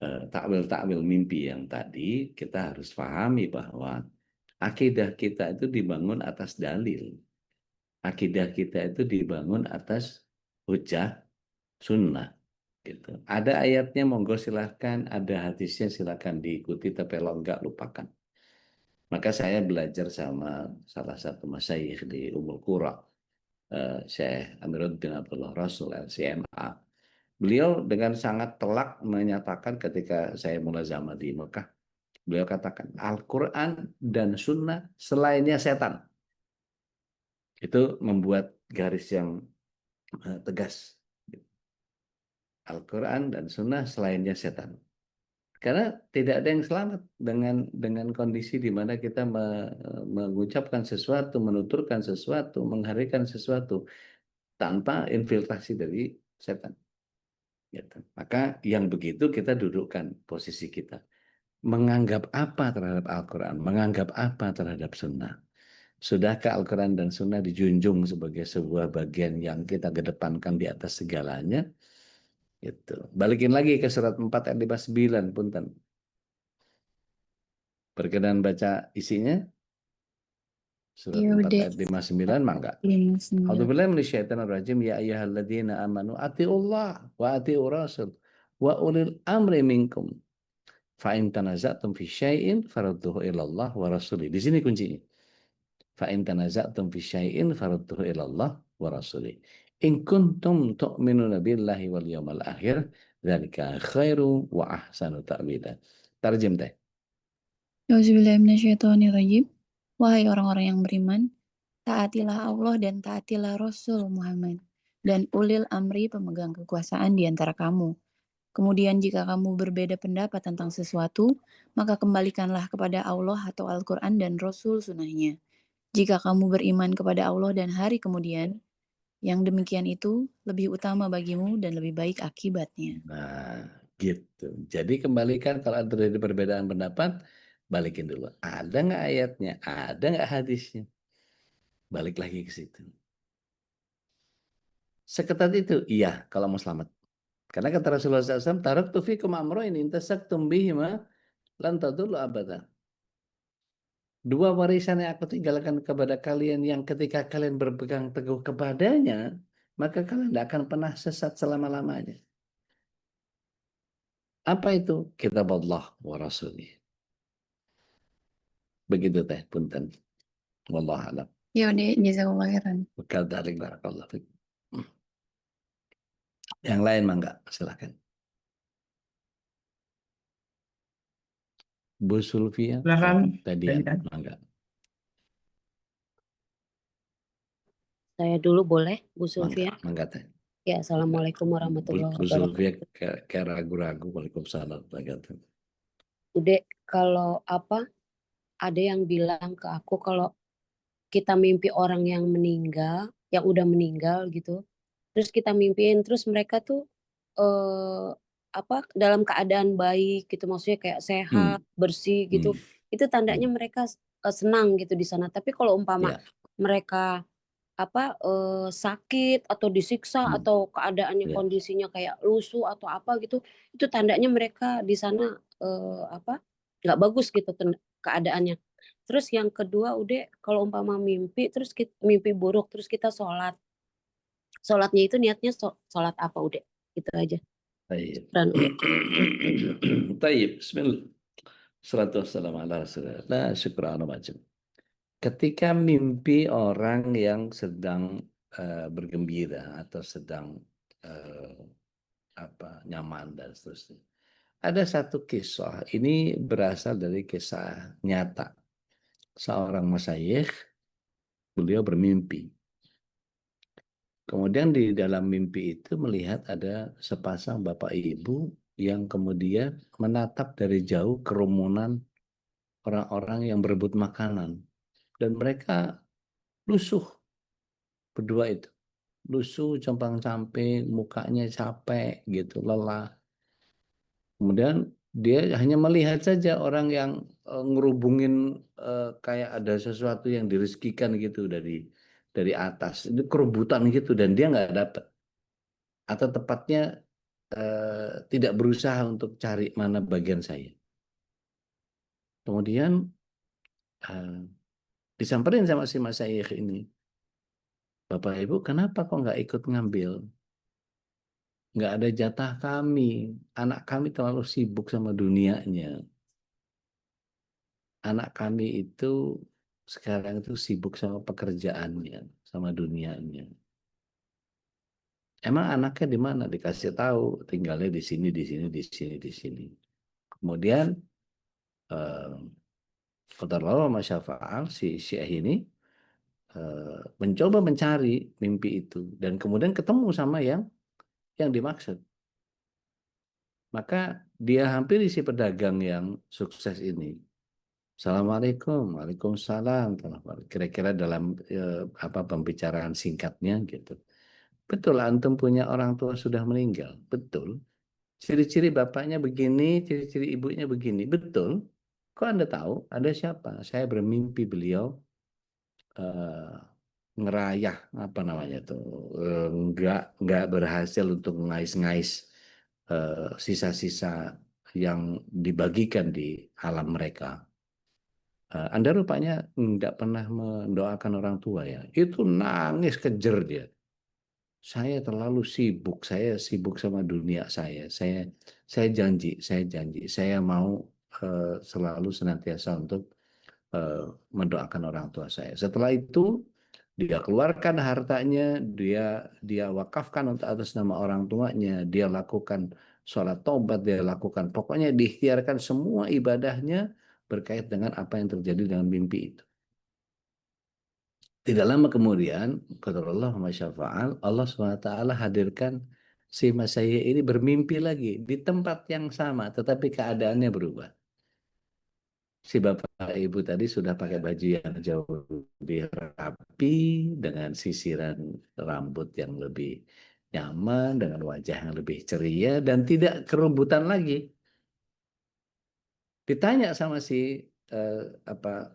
takwil-takwil mimpi yang tadi, kita harus pahami bahwa akidah kita itu dibangun atas dalil. Akidah kita itu dibangun atas hujah sunnah. Gitu. Ada ayatnya monggo silahkan, ada hadisnya silahkan diikuti, tapi kalau enggak lupakan. Maka saya belajar sama salah satu masyayikh di Ummul Qura, Syekh Amiruddin Abdullah Rasul LCMA. Beliau dengan sangat telak menyatakan ketika saya mulazamah di Mekah, beliau katakan Al-Quran dan Sunnah selainnya setan. Itu membuat garis yang tegas. Al-Quran dan Sunnah selainnya setan. Karena tidak ada yang selamat dengan kondisi di mana kita mengucapkan sesuatu, menuturkan sesuatu, mengharikan sesuatu tanpa infiltrasi dari setan. Gitu. Maka yang begitu kita dudukkan posisi kita. Menganggap apa terhadap Al-Quran? Menganggap apa terhadap Sunnah? Sudahkah Al-Quran dan Sunnah dijunjung sebagai sebuah bagian yang kita kedepankan di atas segalanya? Gitu. Balikin lagi ke surat 4 ayat 59, punten. Berkenan baca isinya? Surat Iya, 4 Dek. ayat 59, mangga. 59. A'udzubillahi minasyaitonir rajim. Ya ayyuhalladzina amanu atiullah wa atiur rasul wa ulil amri minkum. Fa in tanaza'tum fi syai'in farudduhu ila Allah wa rasuli. Di sini kuncinya. Fa in tanaza'tum fi syai'in farudduhu ila Allah wa rasulih. In kuntum tu'minuna billahi wal yawmal akhir, dzalika khairu wa ahsanu ta'wila. Tarjim teh. Auzubillahiminasyaitonirrajim. Wahai orang-orang yang beriman, taatilah Allah dan taatilah Rasul Muhammad dan ulil amri pemegang kekuasaan di antara kamu. Kemudian jika kamu berbeda pendapat tentang sesuatu, maka kembalikanlah kepada Allah atau Al-Quran dan Rasul sunnahnya. Jika kamu beriman kepada Allah dan hari kemudian, yang demikian itu lebih utama bagimu dan lebih baik akibatnya. Nah, gitu. Jadi kembalikan kalau ada perbedaan pendapat, balikin dulu. Ada nggak ayatnya? Ada nggak hadisnya? Balik lagi ke situ. Seketat itu? Iya, kalau mau selamat. Karena kata Rasulullah SAW, taraktu fikum amrayn in tasaktum bihima lan tadullu abada. Dua warisan yang aku tinggalkan kepada kalian yang ketika kalian berpegang teguh kepadanya, maka kalian tidak akan pernah sesat selama-lamanya. Apa itu? Kitab Allah wa Rasulih. Begitu teh, punten. Wallahu a'lam. Ya udah, jazakallah khairan. Bekal dari barakallah. Yang lain mah enggak, silakan. Bu Sulfia, Silakan. tadian, mangga. Saya dulu boleh, Bu Mangga, Sulfia? mangga teh. Ya, Assalamualaikum warahmatullahi Bu Sulfia wabarakatuh. kayak ragu-ragu. Waalaikumsalam. Ude, kalau ada yang bilang ke aku kalau kita mimpi orang yang meninggal, yang udah meninggal gitu, terus kita mimpiin, terus mereka tuh dalam keadaan baik gitu, maksudnya kayak sehat, bersih gitu, itu tandanya mereka senang gitu di sana. Tapi kalau umpama mereka sakit atau disiksa atau keadaannya kondisinya kayak lusuh atau apa gitu, itu tandanya mereka di sana nggak bagus gitu keadaannya. Terus yang kedua udah kalau umpama mimpi terus mimpi buruk terus kita sholatnya itu niatnya sholat apa udah gitu aja. Baik. Dan Baik, bismillah. Salatu wassalamu ala rasulillah. La syukra ala macam. Ketika mimpi orang yang sedang bergembira atau sedang nyaman dan seterusnya. Ada satu kisah, ini berasal dari kisah nyata. Seorang masyayikh, beliau bermimpi. Kemudian di dalam mimpi itu melihat ada sepasang bapak ibu yang kemudian menatap dari jauh kerumunan orang-orang yang berebut makanan. Dan mereka lusuh berdua itu. Lusuh, compang-camping, mukanya capek gitu, lelah. Kemudian dia hanya melihat saja orang yang ngerubungin kayak ada sesuatu yang direzekikan gitu dari atas. Itu kerebutan gitu dan dia nggak dapat. Atau tepatnya tidak berusaha untuk cari mana bagian saya. Kemudian disamperin sama si masyayikh ini. Bapak Ibu, kenapa kok nggak ikut ngambil? Nggak ada jatah kami. Anak kami terlalu sibuk sama dunianya. Anak kami itu sekarang itu sibuk sama pekerjaannya, sama dunianya. Emang anaknya di mana? Dikasih tahu, tinggalnya di sini, di sini, di sini, di sini. Kemudian qadarullah wa masyafa'al, si Syekh ini mencoba mencari mimpi itu dan kemudian ketemu sama yang dimaksud. Maka dia hampiri si pedagang yang sukses ini. Assalamualaikum, waalaikumsalam. Kira-kira dalam pembicaraan singkatnya gitu. Betul, antum punya orang tua sudah meninggal. Betul. Ciri-ciri bapaknya begini, ciri-ciri ibunya begini. Betul. Kok Anda tahu? Ada siapa? Saya bermimpi beliau ngerayah apa namanya tuh, nggak berhasil untuk mengais-ngais sisa-sisa yang dibagikan di alam mereka. Anda rupanya nggak pernah mendoakan orang tua ya. Itu nangis kejer dia. Saya terlalu sibuk, saya sibuk sama dunia saya. Saya janji, saya mau selalu senantiasa untuk mendoakan orang tua saya. Setelah itu dia keluarkan hartanya, dia wakafkan untuk atas nama orang tuanya, dia lakukan sholat taubat, dia lakukan, pokoknya diikhtiarkan semua ibadahnya berkait dengan apa yang terjadi dengan mimpi itu. Tidak lama kemudian, qadarullah wa masyafa'al, Allah SWT hadirkan si Mas saya ini bermimpi lagi di tempat yang sama, tetapi keadaannya berubah. Si bapak ibu tadi sudah pakai baju yang jauh lebih rapi, dengan sisiran rambut yang lebih nyaman, dengan wajah yang lebih ceria, dan tidak kerebutan lagi. Ditanya sama si apa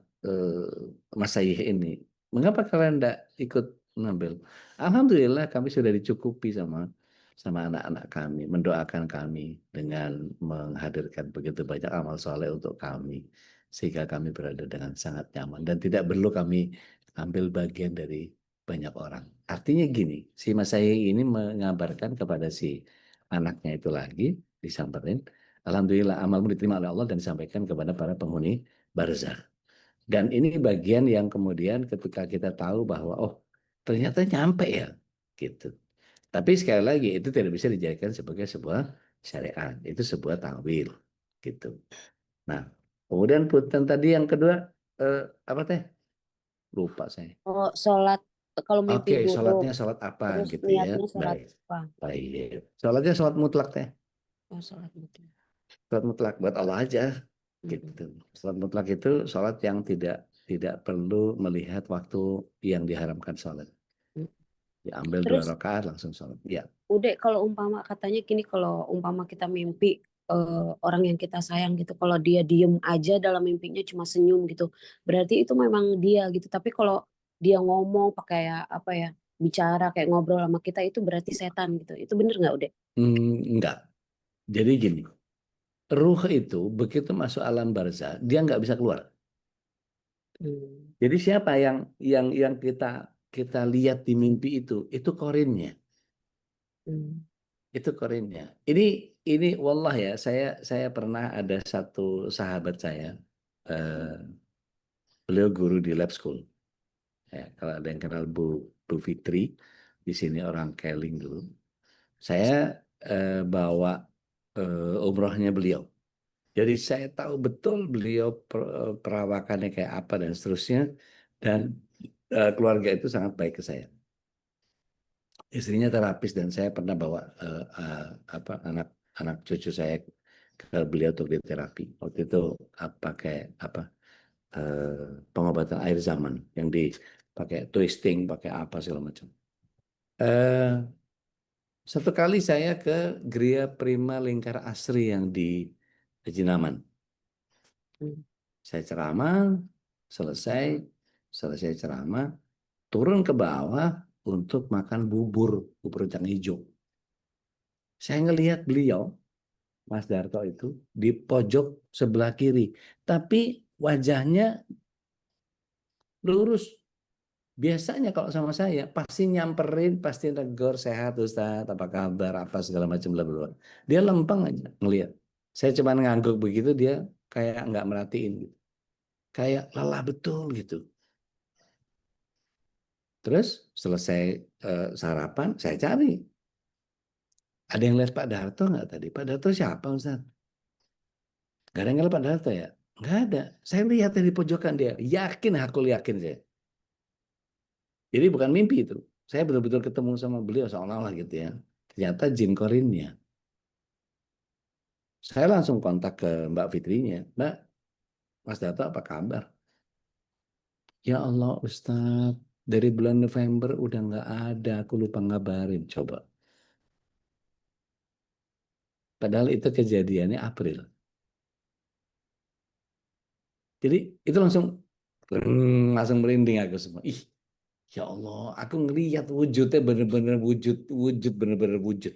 Mas Sayih ini, mengapa kalian tidak ikut mengambil? Alhamdulillah kami sudah dicukupi sama anak-anak kami, mendoakan kami dengan menghadirkan begitu banyak amal soleh untuk kami, sehingga kami berada dengan sangat nyaman dan tidak perlu kami ambil bagian dari banyak orang. Artinya gini, si Mas Sayih ini mengabarkan kepada si anaknya itu lagi, disamperin, alhamdulillah amalmu diterima oleh Allah dan disampaikan kepada para penghuni barzakh. Dan ini bagian yang kemudian ketika kita tahu bahwa oh ternyata nyampe ya gitu. Tapi sekali lagi itu tidak bisa dijadikan sebagai sebuah syariat, itu sebuah takwil gitu. Nah, kemudian putan tadi yang kedua apa teh? Lupa saya. Oh, sholat kalau mimpi Oke, buruk, sholatnya sholat apa terus gitu ya? niatnya sholat Baik, apa? baik. Sholatnya sholat mutlak teh. Oh, sholat mutlak. Sholat mutlak buat Allah aja Mm-mm. gitu. Sholat mutlak itu sholat yang tidak perlu melihat waktu yang diharamkan sholat. Mm. Diambil 2 Terus rakaat langsung sholat. Ya. udah kalau umpama katanya gini, kalau umpama kita mimpi orang yang kita sayang gitu, kalau dia diem aja dalam mimpinya cuma senyum gitu, berarti itu memang dia gitu. Tapi kalau dia ngomong pakai apa ya, bicara kayak ngobrol sama kita, itu berarti setan gitu. Itu bener nggak udah? Enggak. Jadi gini, ruh itu begitu masuk alam barzah, dia nggak bisa keluar. Hmm. Jadi siapa yang kita lihat di mimpi itu korinnya. Hmm. Itu korinnya. Ini wallah ya, saya pernah ada satu sahabat saya, eh, beliau guru di lab school. Ya, kalau ada yang kenal Bu Fitri, di sini orang Keling dulu. Saya bawa umrohnya beliau. Jadi saya tahu betul beliau perawakannya kayak apa dan seterusnya. Dan keluarga itu sangat baik ke saya. Istrinya terapis dan saya pernah bawa apa anak cucu saya ke beliau untuk diterapi. Waktu itu pakai apa pengobatan air zaman yang dipakai twisting, pakai apa segala macam. Satu kali saya ke Gria Prima Lingkar Asri yang di Jinaman. Hmm. Saya ceramah, selesai, selesai ceramah, turun ke bawah untuk makan bubur kacang hijau. Saya ngelihat beliau, Mas Darto itu, di pojok sebelah kiri. Tapi wajahnya lurus. Biasanya kalau sama saya, pasti nyamperin, pasti negor, sehat Ustaz, apa kabar, apa segala macam bla bla. Dia lempeng aja ngelihat. Saya cuma ngangguk begitu, dia kayak nggak merhatiin gitu. Kayak lelah betul gitu. Terus selesai sarapan, saya cari. Ada yang lihat Pak Darto nggak tadi? Pak Darto siapa Ustaz? Gak ada yang lihat Pak Darto ya? Nggak ada. Saya lihat di pojokan dia. Yakin, aku yakin saya. Jadi bukan mimpi itu. Saya betul-betul ketemu sama beliau seolah-olah gitu ya. Ternyata jin korinnya. Saya langsung kontak ke Mbak Fitrinya. Mbak, Mas Darto apa kabar? Ya Allah Ustadz, dari bulan November udah nggak ada. Aku lupa ngabarin. Coba. Padahal itu kejadiannya April. Jadi itu langsung merinding aku semua. Ih, ya Allah, aku ngelihat wujudnya bener-bener wujud, wujud bener-bener wujud.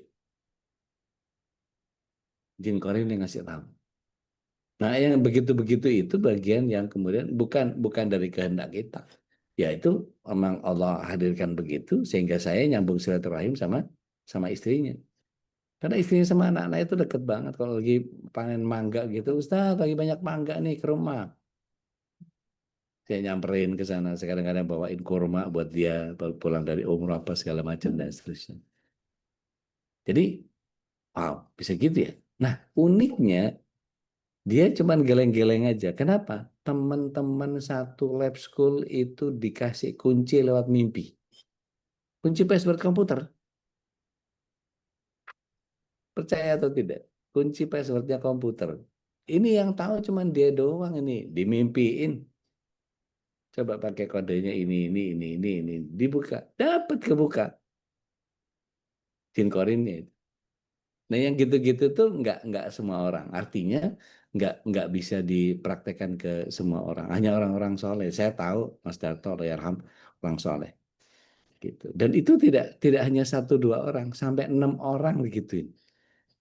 Jin korin yang ngasih tahu. Nah, yang begitu-begitu itu bagian yang kemudian bukan dari kehendak kita. Ya itu memang Allah hadirkan begitu sehingga saya nyambung silaturahim sama istrinya. Karena istrinya sama anak-anak itu deket banget. Kalau lagi panen mangga gitu, Ustaz lagi banyak mangga nih ke rumah. Saya nyamperin ke sana, kadang-kadang bawain kurma buat dia pulang dari umroh apa segala macam dan seterusnya. Jadi, wow, bisa gitu ya. Nah, uniknya dia cuman geleng-geleng aja. Kenapa? Teman-teman satu lab school itu dikasih kunci lewat mimpi. Kunci password komputer. Percaya atau tidak? Kunci passwordnya komputer. Ini yang tahu cuman dia doang ini. Dimimpiin. Coba pakai kodenya ini. Dibuka. Dapat kebuka. Jin korinnya itu. Nah yang gitu-gitu tuh nggak semua orang. Artinya nggak bisa dipraktekkan ke semua orang. Hanya orang-orang soleh. Saya tahu Mas Darto, Yarham, orang soleh. Gitu. Dan itu tidak hanya 1-2 orang, sampai 6 orang begituin.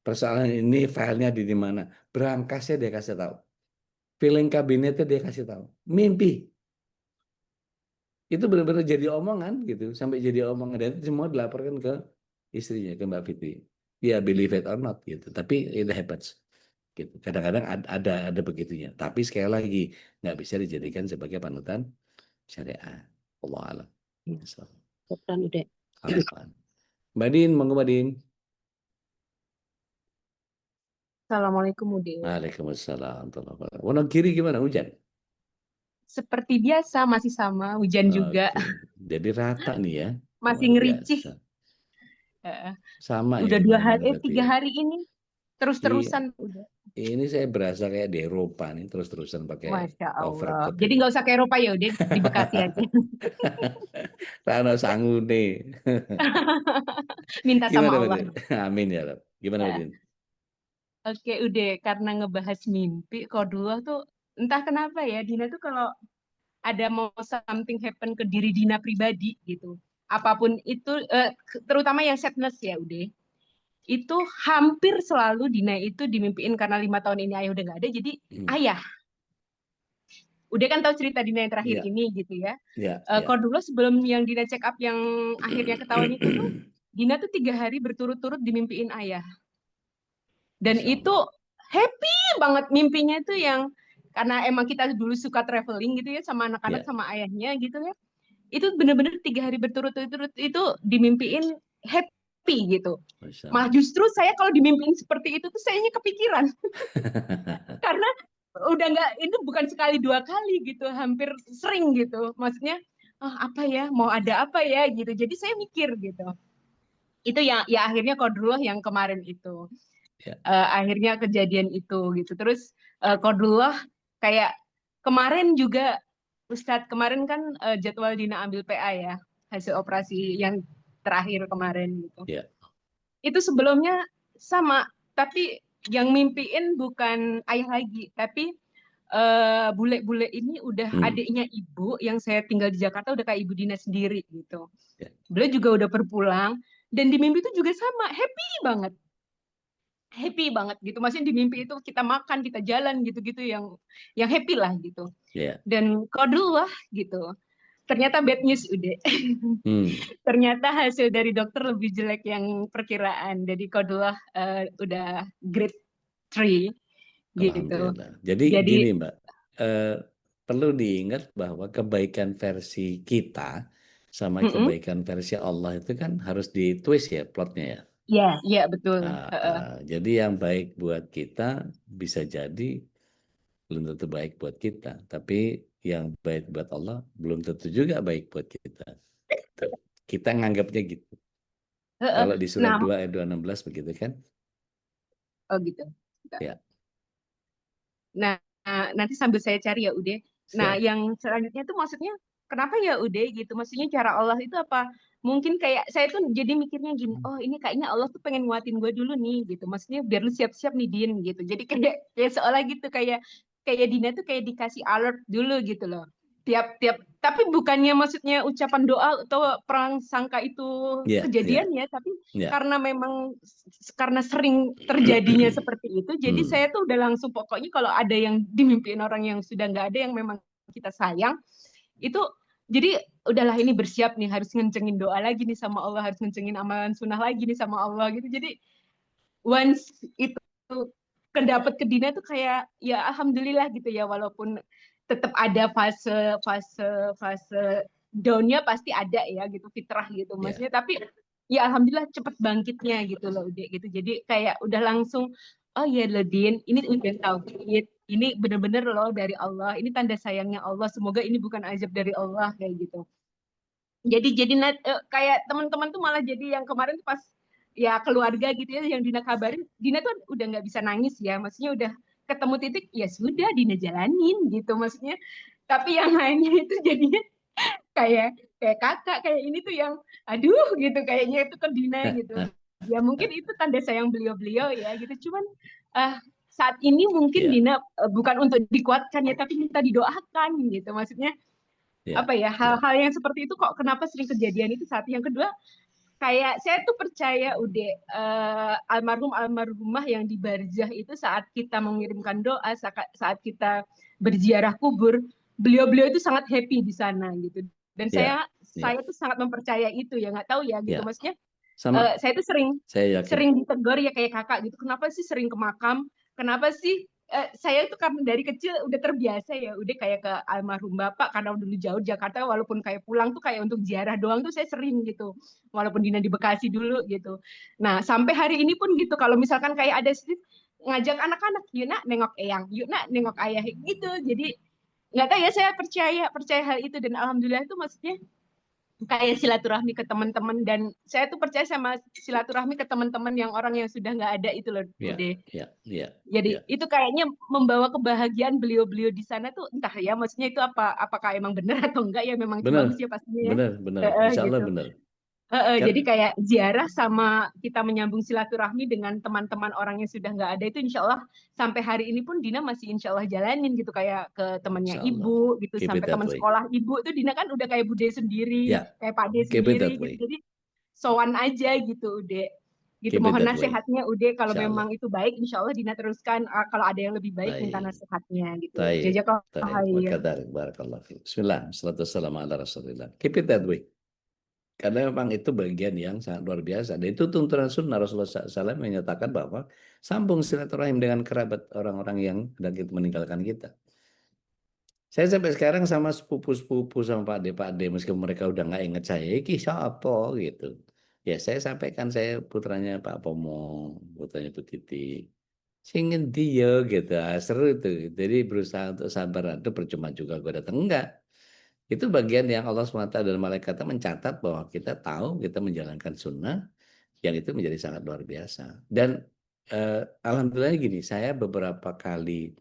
Persoalan ini filenya di mana? Berangkasnya dia kasih tahu. Filing kabinetnya dia kasih tahu. Mimpi. Itu benar-benar jadi omongan gitu, sampai jadi omongan dan itu semua dilaporkan ke istrinya, ke Mbak Fitri. Ya believe it or not gitu, tapi it happens gitu. Kadang-kadang ada begitunya. Tapi sekali lagi nggak bisa dijadikan sebagai panutan syariat. Allah alam. So, Syukran Ude. Mbak Din, monggo Mbak Din. Assalamualaikum Ude. Waalaikumsalam. Wonogiri gimana hujan? Seperti biasa masih sama, hujan juga. Oke. Jadi rata nih ya. Masih Luar ngericih. biasa. Sama Udah ya 2 hari, kemana-mana berarti 3 ya. hari ini terus-terusan udah. Ini saya berasa kayak di Eropa nih, terus-terusan pakai Masya Allah. overcoat Jadi ini. nggak usah ke Eropa ya Ude, di Bekasi aja. Rano sangune. Minta sama Gimana Mbak Allah. Din? Amin ya Rab. Gimana Mbak Din? Oke Ude, karena ngebahas mimpi, Kodullah tuh entah kenapa ya, Dina tuh kalau ada mau something happen ke diri Dina pribadi gitu, apapun itu, terutama yang sadness ya Ude, itu hampir selalu Dina itu dimimpiin karena 5 tahun ini ayah udah nggak ada, jadi ayah. Udah kan tahu cerita Dina yang terakhir Iya. ini gitu ya. Ya, Kalau dulu sebelum yang Dina check up yang akhirnya ketahuan itu tuh, Dina tuh 3 hari berturut-turut dimimpiin ayah. Dan Masya itu Allah. happy banget mimpinya itu yang karena emang kita dulu suka traveling gitu ya sama anak-anak Ya. sama ayahnya gitu ya. Itu bener-bener 3 hari berturut-turut itu dimimpiin happy gitu. Masya Malah Allah. justru saya kalau dimimpiin seperti itu tuh sayanya kepikiran. Karena udah nggak, itu bukan sekali 2 kali gitu, hampir sering gitu. Maksudnya, oh, apa ya, mau ada apa ya gitu. Jadi saya mikir gitu. Itu yang ya akhirnya Kodrullah yang kemarin itu. Ya. Akhirnya kejadian itu gitu. Terus Kodrullah kayak kemarin juga Ustadz kemarin kan jadwal Dina ambil PA ya, hasil operasi yang terakhir kemarin gitu. Ya. Itu sebelumnya sama, tapi yang mimpiin bukan ayah lagi, tapi bule-bule ini udah adiknya ibu yang saya tinggal di Jakarta, udah kayak ibu Dina sendiri gitu. Ya. Beliau juga udah berpulang dan di mimpi itu juga sama, happy banget gitu. Maksudnya di mimpi itu kita makan, kita jalan gitu-gitu yang happy lah gitu. Ya. Dan Kodullah gitu. Ternyata bad news udah. Ternyata hasil dari dokter lebih jelek yang perkiraan. Jadi Kodullah udah grade 3 gitu. Jadi gini Mbak, perlu diingat bahwa kebaikan versi kita sama kebaikan versi Allah itu kan harus ditwist ya plotnya ya. Iya betul. Jadi yang baik buat kita bisa jadi belum tentu baik buat kita, tapi yang baik buat Allah belum tentu juga baik buat kita. Kita nganggapnya gitu. Kalau di surat 2 ayat 216 begitu kan? Oh gitu. Ya. Nah, nanti sambil saya cari ya Ude. Nah, yang selanjutnya tuh maksudnya kenapa ya Ude gitu? Maksudnya cara Allah itu apa? Mungkin kayak saya tuh jadi mikirnya gini, oh ini kayaknya Allah tuh pengen nguatin gue dulu nih gitu. Maksudnya biar lu siap-siap nih Din gitu. Jadi kayak seolah gitu kayak Dina tuh kayak dikasih alert dulu gitu loh. Tiap tapi bukannya maksudnya ucapan doa atau perang sangka itu kejadian ya, tapi karena memang karena sering terjadinya seperti itu, jadi saya tuh udah langsung pokoknya kalau ada yang dimimpiin orang yang sudah nggak ada yang memang kita sayang, itu jadi udahlah ini bersiap nih harus ngencengin doa lagi nih sama Allah, harus ngencengin amalan sunnah lagi nih sama Allah gitu. Jadi once itu kedapet ke Dina tuh kayak ya alhamdulillah gitu ya, walaupun tetap ada fase down-nya pasti ada ya gitu, fitrah gitu Ya. maksudnya. Tapi ya alhamdulillah cepet bangkitnya gitu loh Ude gitu. Jadi kayak udah langsung, oh ya loh Din, ini udah tauhid, ini bener-bener loh dari Allah, ini tanda sayangnya Allah, semoga ini bukan azab dari Allah kayak gitu. Jadi kayak teman-teman tuh malah jadi yang kemarin tuh pas ya keluarga gitu ya yang Dina kabarin, Dina tuh udah nggak bisa nangis ya, maksudnya udah ketemu titik ya sudah Dina jalanin gitu maksudnya. Tapi yang lainnya itu jadinya kayak kayak kakak kayak ini tuh yang aduh gitu kayaknya itu ke Dina gitu. Ya mungkin itu tanda sayang beliau-beliau ya gitu. Cuman saat ini mungkin Ya. Dina bukan untuk dikuatkan ya, tapi minta didoakan gitu. Maksudnya Ya. apa ya, hal-hal yang seperti itu kok kenapa sering kejadian itu. Saat yang kedua, kayak saya tuh percaya almarhumah yang di barzah itu saat kita mengirimkan doa, saat kita berziarah kubur, beliau-beliau itu sangat happy di sana gitu. Dan Ya. saya Ya. tuh sangat mempercaya itu ya, nggak tahu ya gitu Ya. maksudnya. Sama, Saya tuh saya yakin. sering ditegur ya kayak kakak gitu. Kenapa sih sering ke makam? Kenapa sih saya itu karena dari kecil udah terbiasa ya, udah kayak ke almarhum bapak karena dulu jauh Jakarta, walaupun kayak pulang tuh kayak untuk ziarah doang tuh saya sering gitu. Walaupun Dina di Bekasi dulu gitu. Nah, sampai hari ini pun gitu kalau misalkan kayak ada ngajak anak-anak, yuk nak nengok eyang, yuk nak nengok ayah gitu. Jadi nggak tahu ya, saya percaya hal itu dan alhamdulillah itu maksudnya kayak silaturahmi ke teman-teman, dan saya tuh percaya sama silaturahmi ke teman-teman yang orang yang sudah nggak ada itu loh Ya. Bude. Ya. Ya. Jadi Ya. itu kayaknya membawa kebahagiaan beliau-beliau di sana tuh, entah ya maksudnya itu apakah emang benar atau enggak ya, memang itu bagus Benar. ya pastinya ya. Benar. Insya Allah Gitu. benar. Jadi Kan? kayak ziarah sama kita menyambung silaturahmi dengan teman-teman orang yang sudah nggak ada itu insya Allah sampai hari ini pun Dina masih insya Allah jalanin gitu, kayak ke temannya Insya Allah. ibu gitu, Keep it sampai that teman way. sekolah ibu itu Dina kan udah kayak bude sendiri, Ya. kayak Pak De Keep it sendiri that gitu. way. Jadi sowan aja gitu Ude. Gitu, Keep it mohon that way. nasihatnya Ude kalau Insya Allah. memang itu baik insya Allah Dina teruskan. Kalau ada yang lebih baik minta Baik. nasihatnya gitu. Baik. Jazakallah Baik. khair. Makadarik. Barakallah. Bismillah. Salatu wassalamu ala Rasulillah. Keep it that way. Karena memang itu bagian yang sangat luar biasa. Dan itu tuntunan sunnah Rasulullah SAW menyatakan bahwa sambung silaturahim dengan kerabat orang-orang yang hendak meninggalkan kita. Saya sampai sekarang sama sepupu-sepupu sama Pak D, meskipun mereka udah nggak inget saya, iki siapa gitu. Ya saya sampaikan saya putranya Pak Pomo, putranya Bu Titi. Singin dia gitu, seru itu. Jadi berusaha untuk sabar, itu percuma juga gue datang. Enggak. Itu bagian yang Allah SWT dan malaikatnya mencatat bahwa kita tahu kita menjalankan sunnah, yang itu menjadi sangat luar biasa. Dan alhamdulillah gini, saya beberapa kali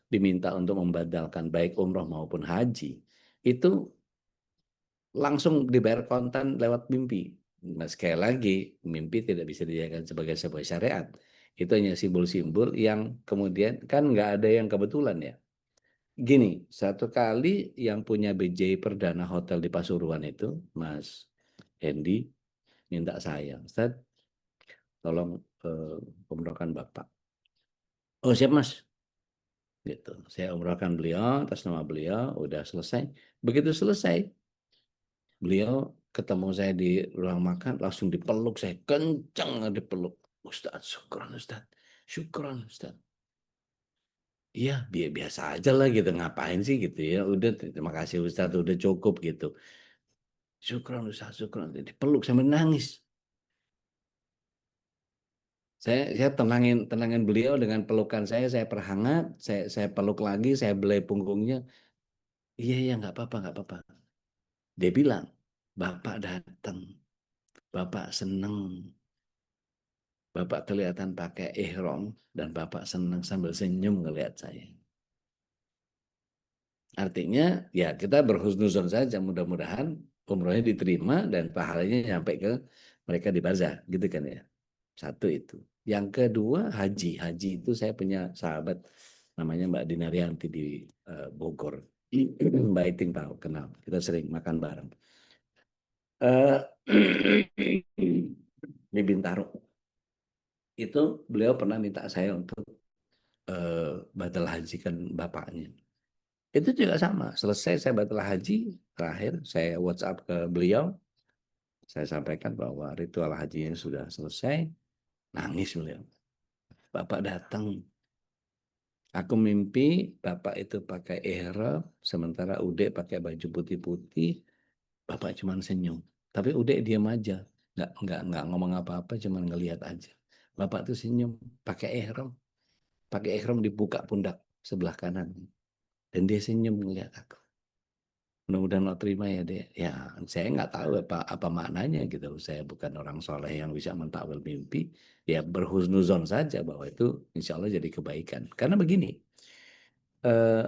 diminta untuk membadalkan baik umroh maupun haji, itu langsung dibayar kontan lewat mimpi. Nah, sekali lagi, mimpi tidak bisa dijadikan sebagai sebuah syariat. Itu hanya simbol-simbol yang kemudian kan nggak ada yang kebetulan ya. Gini, satu kali yang punya BJ Perdana Hotel di Pasuruan itu, Mas Hendy, minta saya, Ustaz, tolong umrohkan Bapak. Oh siap Mas, gitu. Saya umrohkan beliau atas nama beliau, udah selesai. Begitu selesai, beliau ketemu saya di ruang makan, langsung dipeluk, saya kencang dipeluk. Ustaz, syukran Ustaz, syukran Ustaz. Iya, biasa aja lah gitu, ngapain sih gitu ya. Udah, terima kasih Ustaz, udah cukup gitu. Syukran Ustaz, syukran. Dipeluk sampai nangis. Saya tenangin beliau dengan pelukan saya perhangat, saya peluk lagi, saya belai punggungnya. Iya, nggak apa-apa, nggak apa-apa. Dia bilang, Bapak datang, Bapak seneng, Bapak kelihatan pakai ihram, dan Bapak seneng sambil senyum ngelihat saya. Artinya, ya kita berhusnuzon saja, mudah-mudahan umrohnya diterima dan pahalanya nyampe ke mereka di barzah, gitu kan ya. Satu itu. Yang kedua haji. Haji itu saya punya sahabat namanya Mbak Dinarianti di Bogor. Mbak Iting tahu, kenal. Kita sering makan bareng. Di Bintaro. Itu beliau pernah minta saya untuk batal hajikan bapaknya. Itu juga sama. Selesai saya batal haji, terakhir saya WhatsApp ke beliau. Saya sampaikan bahwa ritual hajinya sudah selesai. Nangis beliau. Bapak datang. Aku mimpi bapak itu pakai ihram, sementara Ude pakai baju putih-putih, bapak cuma senyum. Tapi Ude diam aja, nggak ngomong apa-apa, cuma ngelihat aja. Bapak tuh senyum, pakai ihram dibuka pundak sebelah kanan, dan dia senyum ngelihat aku. Mudah-mudahan lo terima ya dek. Ya saya nggak tahu apa maknanya gitu. Saya bukan orang soleh yang bisa mentakwil mimpi. Ya berhusnuzon saja bahwa itu insya Allah jadi kebaikan. Karena begini,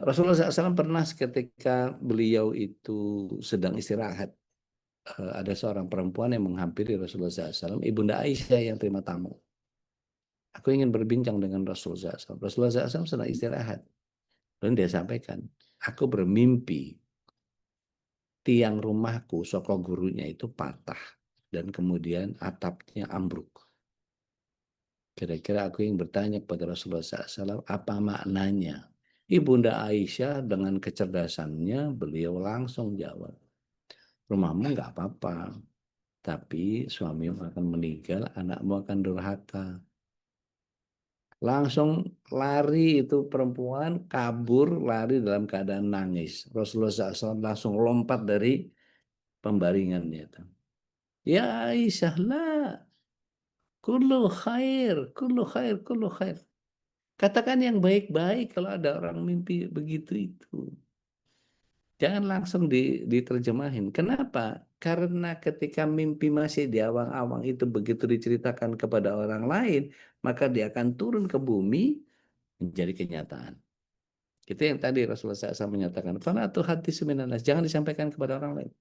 Rasulullah SAW pernah ketika beliau itu sedang istirahat, ada seorang perempuan yang menghampiri Rasulullah SAW, Ibunda Aisyah yang terima tamu. Aku ingin berbincang dengan Rasulullah SAW. Rasulullah SAW sedang istirahat. Lalu dia sampaikan, aku bermimpi tiang rumahku, soko gurunya itu patah dan kemudian atapnya ambruk. Kira-kira aku yang bertanya kepada Rasulullah SAW, apa maknanya? Ibunda Aisyah dengan kecerdasannya, beliau langsung jawab, rumahmu nggak apa-apa, tapi suamimu akan meninggal, anakmu akan durhaka. Langsung lari itu perempuan, kabur, lari dalam keadaan nangis. Rasulullah SAW langsung lompat dari pembaringannya. Ya Aisyah, lah, kullu khair, kullu khair, kullu khair. Katakan yang baik-baik kalau ada orang mimpi begitu itu. Jangan langsung diterjemahin. Kenapa? Karena ketika mimpi masih di awang-awang itu begitu diceritakan kepada orang lain, maka dia akan turun ke bumi menjadi kenyataan. Itu yang tadi Rasulullah SAW menyatakan, "Fala tuhaddisu minan nas." Jangan disampaikan kepada orang lain.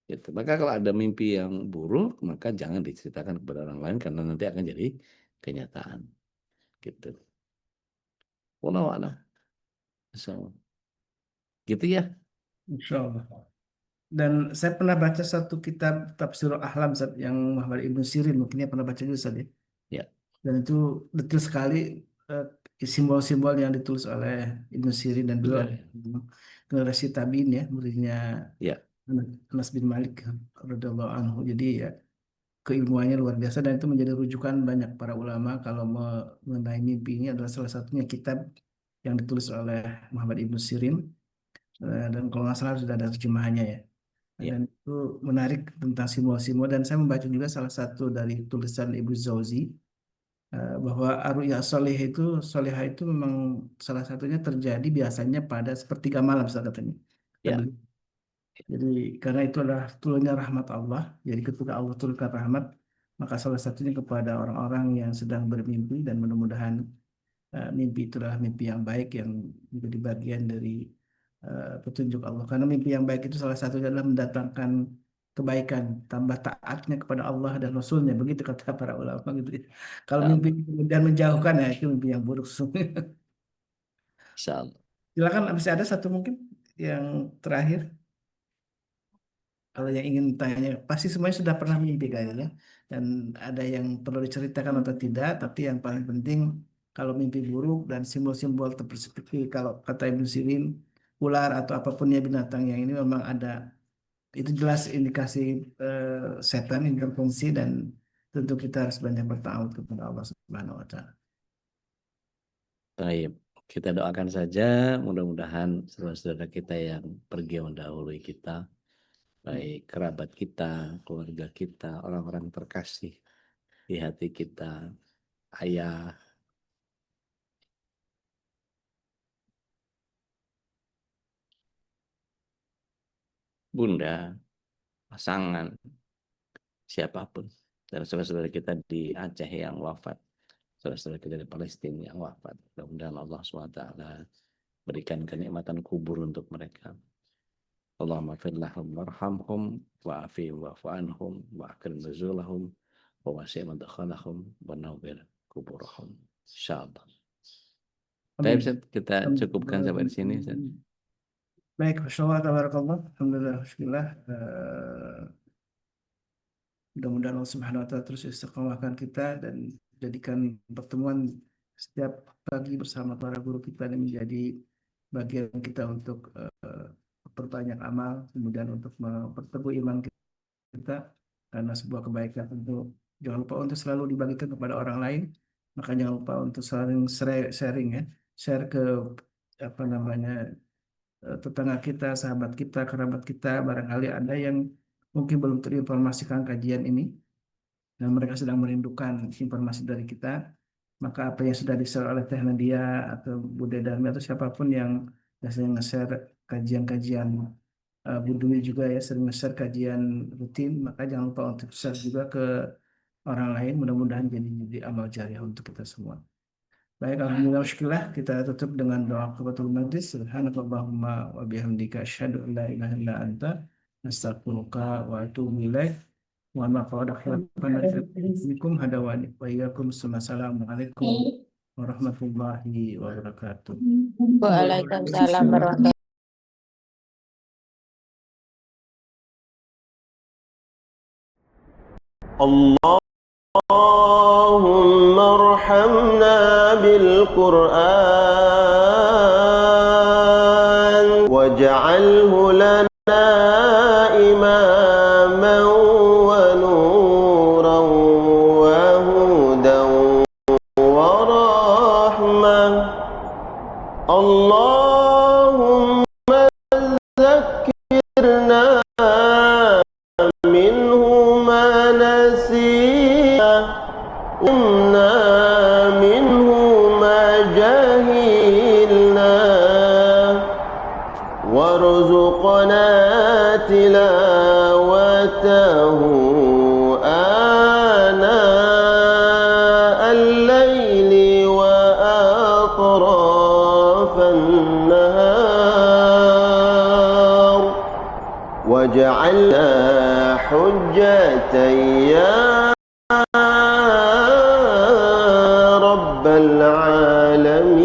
Gitu. Maka kalau ada mimpi yang buruk, maka jangan diceritakan kepada orang lain karena nanti akan jadi kenyataan. Gitu. Wallahu a'lam. So, gitu ya. Insya Allah. Dan saya pernah baca satu kitab Tafsirul Ahlam Ustaz, yang Muhammad Ibnu Sirin, mungkin ya pernah baca juga Ustaz ya. Ya, Dan itu detil sekali, eh, simbol-simbol yang ditulis oleh Ibnu Sirin, dan beliau beliau ada ya. generasi tabiin ya, muridnya Ya, Anas bin Malik radhiyallahu anhu. Jadi ya keilmuannya luar biasa, dan itu menjadi rujukan banyak para ulama kalau mengenai mimpi. Ini adalah salah satunya kitab yang ditulis oleh Muhammad Ibnu Sirin, dan kalau nggak salah sudah ada terjemahannya ya. ya, Dan itu menarik tentang simbol-simbol, dan saya membaca juga salah satu dari tulisan Ibnu Jauzi, bahwa Ar-Ru'ya Solihah itu memang salah satunya terjadi biasanya pada sepertiga malam, Ustaz, katanya. Kata ya. beliau. Jadi karena itu adalah turunnya rahmat Allah. Jadi ketika Allah turunkan rahmat, maka salah satunya kepada orang-orang yang sedang bermimpi, dan mudah-mudahan mimpi itu adalah mimpi yang baik yang menjadi bagian dari petunjuk Allah. Karena mimpi yang baik itu salah satunya adalah mendatangkan kebaikan, tambah taatnya kepada Allah dan Rasulnya. Begitu kata para ulama gitu ya. Kalau mimpi Insyaallah. kemudian menjauhkan, ya itu mimpi yang buruk sesungguhnya. Insyaallah. Silakan, masih ada satu mungkin yang terakhir. Kalau yang ingin tanya, pasti semuanya sudah pernah mimpi kayaknya. Dan ada yang perlu diceritakan atau tidak, tapi yang paling penting, kalau mimpi buruk dan simbol-simbol seperti kalau kata Ibnu Sirin, ular atau apapun ya binatang yang ini memang ada, itu jelas indikasi setan intervensi, dan tentu kita harus banyak bertawud kepada Allah Subhanahu wa taala. Baik. Kita doakan saja mudah-mudahan saudara-saudara kita yang pergi mendahului kita, baik kerabat kita, keluarga kita, orang-orang terkasih di hati kita, ayah, bunda, pasangan, siapapun. Dan saudara-saudara kita di Aceh yang wafat, saudara-saudara kita di Palestina yang wafat. Mudah-mudahan Allah SWT berikan kenikmatan kubur untuk mereka. Allahumma fir lahum warhamhum wa'afi wa'fu anhum wa'akrim nuzulahum wa wasi' madkhalahum wa nawwir kuburahum. Insyaallah. Baik, Amin. Ustaz, kita cukupkan sampai di sini, Ustaz. Baik, Masya Allah, tabarakallah. Alhamdulillah, bismillah. Mudah-mudahan Allah Subhanahu wa taala terus istiqomahkan kita, dan jadikan pertemuan setiap pagi bersama para guru kita ini menjadi bagian kita untuk perbanyak amal, kemudian untuk memperteguh iman kita, karena sebuah kebaikan tentu jangan lupa untuk selalu dibagikan kepada orang lain, maka jangan lupa untuk saling sharing ya. share ke apa namanya tetangga kita, sahabat kita, kerabat kita, barangkali ada yang mungkin belum terinformasikan kajian ini dan mereka sedang merindukan informasi dari kita, maka apa yang sudah di-share oleh Teh Nadia atau Bude Darmi atau siapapun yang biasanya nge-share kajian-kajian Bu Dwi juga ya sering nge-share kajian rutin, maka jangan lupa untuk share juga ke orang lain, mudah-mudahan jadi amal jariah untuk kita semua. Baik, alhamdulillah syukurlah kita tutup dengan doa kafatul majlis. Subhanakallahumma wa bihamdika asyhadu an la ilaha illa anta astaghfiruka wa atubu ilaik. Mohon maaf kalau ada khilafan dari fikum hadawani wa iyyakum. Assalamualaikum warahmatullahi wabarakatuh. Waalaikumsalam warahmatullahi اللهم ارحمنا بالقرآن واجعله لنا إماما ونورا وهدى ورحمة. اللهم ذكرنا منه ما نسينا وعلمنا منه ما جهلنا وارزقنا تلاوته آناء الليل وأطراف النهار واجعلنا حجة يا رب العالمين.